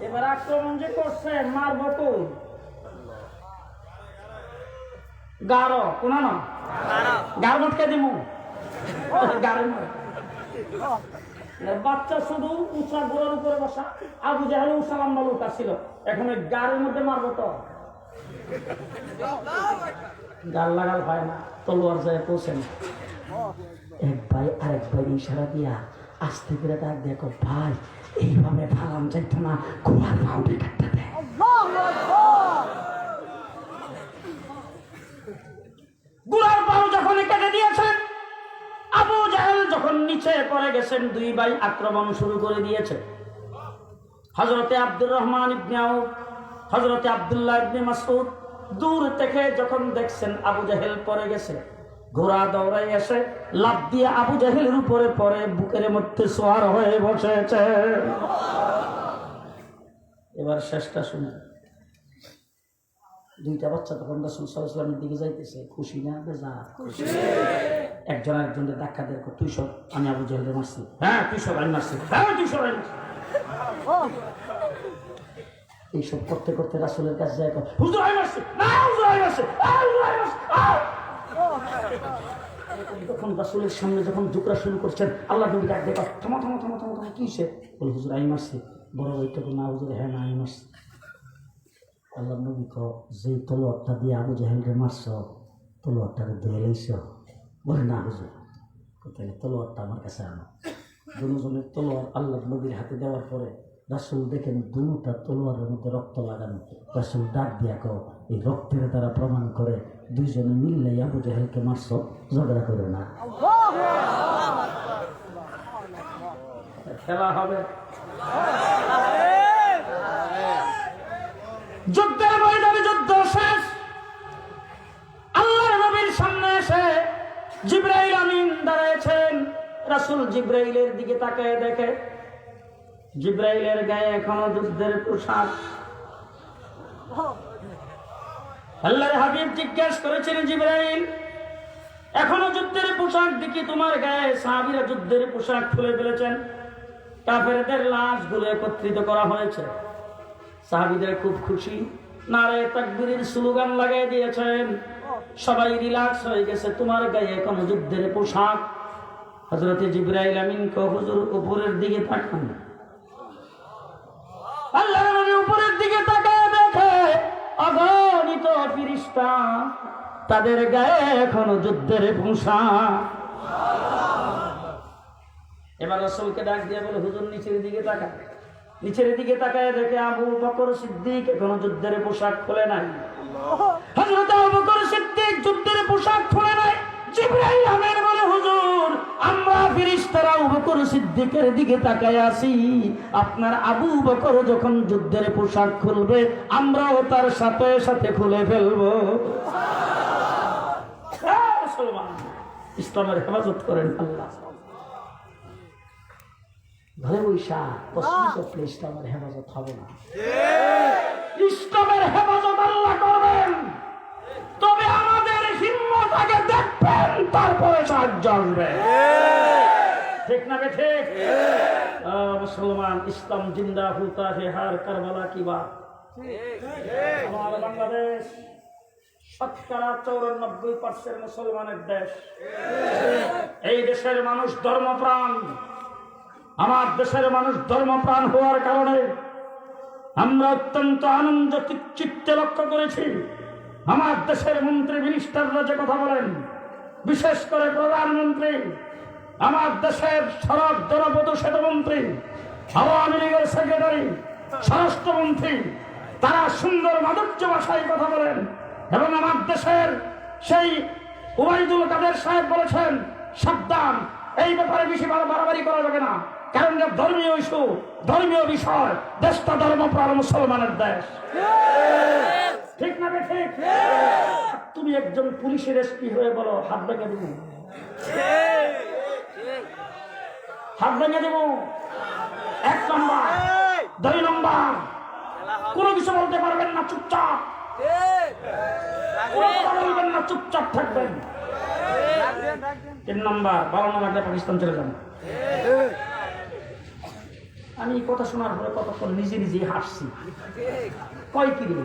এবার আক্রমণ যে করছে, মারব কই? গারো কোন না গার মটকে দিমু গারে বাচ্চা শুধু উঁচা গোড়ার উপরে বসা, আবু জাহেল সালাম মালুক আসছিল, এখন ওই গাড়ির মধ্যে মারবো তো গাল লাগাল হয় না, তলোয়ার যায় পৌঁছে না। এক ভাই আরেক ভাই ইশারা দিয়া আস্তে করে ডাক দেখো, ভাই এইভাবে ফালাম যাইতো না, গোড়ার পাউডি কাটতে দেয়। গোড়ার পাউ যখন কেটে দিয়েছেন, আবু জাহেল যখন নিচে পড়ে গেছেন, দুই ভাই আক্রমণ শুরু করে দিয়েছে। হযরতে আব্দুর রহমান ইবনে আউফ, হযরতে আব্দুল্লাহ ইবনে মাসউদ দূর থেকে যখন দেখছেন আবু জাহেল পড়ে গেছে, ঘোড়া দৌড়াই এসে লাফ দিয়ে আবু জাহেলের উপরে পড়ে বুকের মধ্যে সোয়ার হয়ে বসেছে। এবার শেষটা শুনে, দুইটা বাচ্চা তখন রাসূল সাল্লাল্লাহু আলাইহি ওয়াসাল্লামের দিকে যাইতেছে, খুশি না বেজার? খুশি। একজন আরেকজনের ধাক্কা দিয়ে, তুই সব, আমি আবু জাহেলকে মারছি। হ্যাঁ তুই সব, আমি মারছি। হ্যাঁ তুই সব, আমি মারছি। এইসব করতে করতে রাসূলের কাছে যায়, হুজুর আমি মারছি, না হুজুর আমি মারছি, হুজুর আমি মারছি। তখন রাসূলের সামনে যখন ঝুঁকরা শুরু করছেন, আল্লাহ নবী ডাক দেখো, থামো থামো থামো থামো থামো, কি সে বলে, হুজুর আমি মারছি। বড় ভাইটা না হুজুর, হ্যাঁ না আমি মারছি। আল্লাহ নবী কো, যে তলোয়ারটা দিয়ে আবু জাহেলকে মারছ, তলোয়ারটাকে ধরে লইছ? বলে না হুজুর। কোথায়? তলোয়ারটা আমার কাছে আনো। দুজনের তলোয়ার আল্লাহ নবীর হাতে দেওয়ার পরে রাসূল দেখেন দুটা তলোয়ারের মধ্যে রক্ত লাগানো। রাসূল ডাক দিয়া কো, এই রক্তের দ্বারা প্রমাণ করে দুইজনে মিললে আবু জাহেলকে মারছ, ঝগড়া করো না। খেলা হবে, যুদ্ধের ময়দানে যুদ্ধ শেষ। আল্লাহর নবীর সামনে এসে জিবরাইল আমিন দাঁড়িয়েছেন। রাসূল জিবরাইলের দিকে তাকায় দেখে, জিবরাইলের গায়ে এখনো যুদ্ধের পোশাক। আল্লাহর হাবিব জিজ্ঞেস করেছেন, জিবরাইল এখনো যুদ্ধের পোশাক দেখি তোমার গায়ে? সাহাবীরা যুদ্ধের পোশাক খুলে ফেলেছেন, কাফেরদের লাশগুলো একত্রিত করা হয়েছে। সাহাবীদের খুব খুশি, নারে তাকবীরের স্লোগান লাগাই দিয়েছেন, সবাই রিল্যাক্স হয়ে গেছে। তোমার গায়ে এখনো যুদ্ধের পোশাক। হযরত জিবরাইল আমিন কো, হুজুর উপরের দিকে তাকান। আল্লাহর নবী উপরের দিকে তাকায় দেখে অগণিত ফেরেশতা, তাদের গায়ে এখনো যুদ্ধের পোশাক। এবার রাসূলকে ডাক দিয়ে বলে, হুজুর নিচের দিকে তাকান। নিচের দিকে তাকায় দেখে আবু বকর সিদ্দিক এখনো যুদ্ধের পোশাক খুলে নাই। হযরত আবু বকর সিদ্দিক যুদ্ধের পোশাক খুলে নাই। জিবরাইল আমিন বলে, হুজুর আমরা ফেরেশতারা আবু বকর সিদ্দিকের দিকে তাকায় আছি, আপনার আবু বকর যখন যুদ্ধের পোশাক খুলবে আমরাও তার সাথে সাথে খুলে ফেলবো। মুসলমান, ইসলামের হেফাজত করেন আল্লাহ। ঘরে বৈশা তসবিহ করলে ইসলামের হেফাজত হবে না। ইসলামের হেফাজত আল্লাহ করবেন, তবে আমাদের হিম্মত আগে দেখবেন, তারপরে সাহায্য আসবে। ঠিক না ঠিক? মুসলমান, ইসলাম জিন্দা হোতা হে হার কারবালা কি বাত। আমার বাংলাদেশ 94% মুসলমানের দেশ। এই দেশের মানুষ ধর্মপ্রাণ। আমার দেশের মানুষ ধর্মপ্রাণ হওয়ার কারণে আমরা অত্যন্ত আনন্দ চিত্তে লক্ষ্য করেছি। আমার দেশের মন্ত্রী মিনিস্টাররা যে কথা বলেন, বিশেষ করে প্রধানমন্ত্রী, আমার দেশের সড়ক জনপথ সেতুমন্ত্রী, আওয়ামী লীগের সেক্রেটারি, স্বরাষ্ট্রমন্ত্রী, তারা সুন্দর মাধুর্য ভাষায় কথা বলেন। এবং আমার দেশের সেই ওবায়দুল কাদের সাহেব বলেছেন, সাবধান, এই ব্যাপারে বেশি বাড়াবাড়ি করা যাবে না, কারণ ধর্মীয় ইস্যু, ধর্মীয় বিষয়, দেশটা ধর্মপ্রাণ মুসলমানের দেশ। ঠিক না বে ঠিক? তুমি একজন পুলিশের এসপি হয়ে বলো হাত ভেঙে দিব, হাত ভেঙে দেব। 1 নম্বর, 2 নম্বর, কোনো কিছু বলতে পারবেন না, চুপচাপ। বলবেন না, চুপচাপ থাকবেন। 3 নম্বর, 12 নম্বর পাকিস্তান চলে যান। আমি কথা শোনার পরে কতক্ষণ নিজে নিজেই হাসছি। কয় কি রে,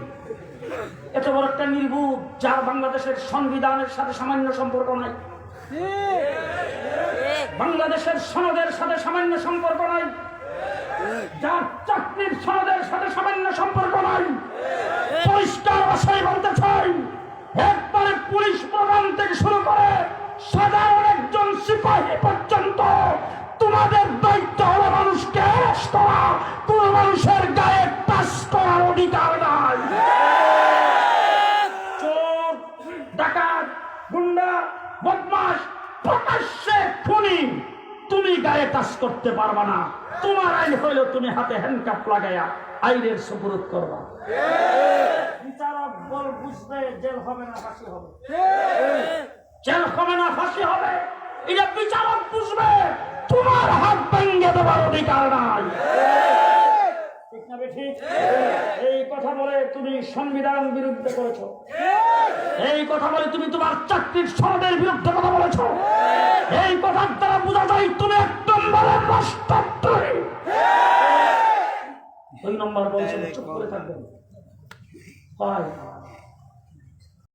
এত বড় একটা নির্বুধ, যার বাংলাদেশের সংবিধানের সাথে সামান্য সম্পর্ক নাই, বাংলাদেশের সনদের সাথে সামান্য সম্পর্ক নাই, যার চাকরির সনদের সাথে সামান্য সম্পর্ক নাই, পরিষ্কার ভাষায় বলতে চাই, একবারে পুলিশ প্রধান থেকে শুরু করে সাধারণ একজন সিপাহী পর্যন্ত তোমাদের দায়িত্ব হলো মানুষকে অ্যারেস্ট করা, কোন মানুষের গায়ে টাচ করার অধিকার নাই। চোর, ডাকাত, গুন্ডা, বদমাশ, প্রকাশ্যে খুনি তুমি গায়ে টাচ করতে পারবা না। তোমার আইন হইল তুমি হাতে হ্যান্ডকাপ লাগাইয়া আইনের সুপুরুত করবা। বিচারক বল বুঝবে জেল হবে না ফাঁসি হবে, জেল হবে না ফাঁসি হবে, এটা বিচারক বুঝবে। তোমার হাত ভেঙে দেওয়ার অধিকার নাই। ঠিক না ঠিক? এই কথা বলে তুমি সংবিধান বিরুদ্ধে করেছো, এই কথা বলে তুমি তোমার চাকরির সনদের বিরুদ্ধে কথা বলেছো। এই কথার দ্বারা বোঝা যায় তুমি একদম বলে রাষ্ট্রদ্রোহী। 2 নম্বর বলছেন চুপ করে থাকবেন। হয়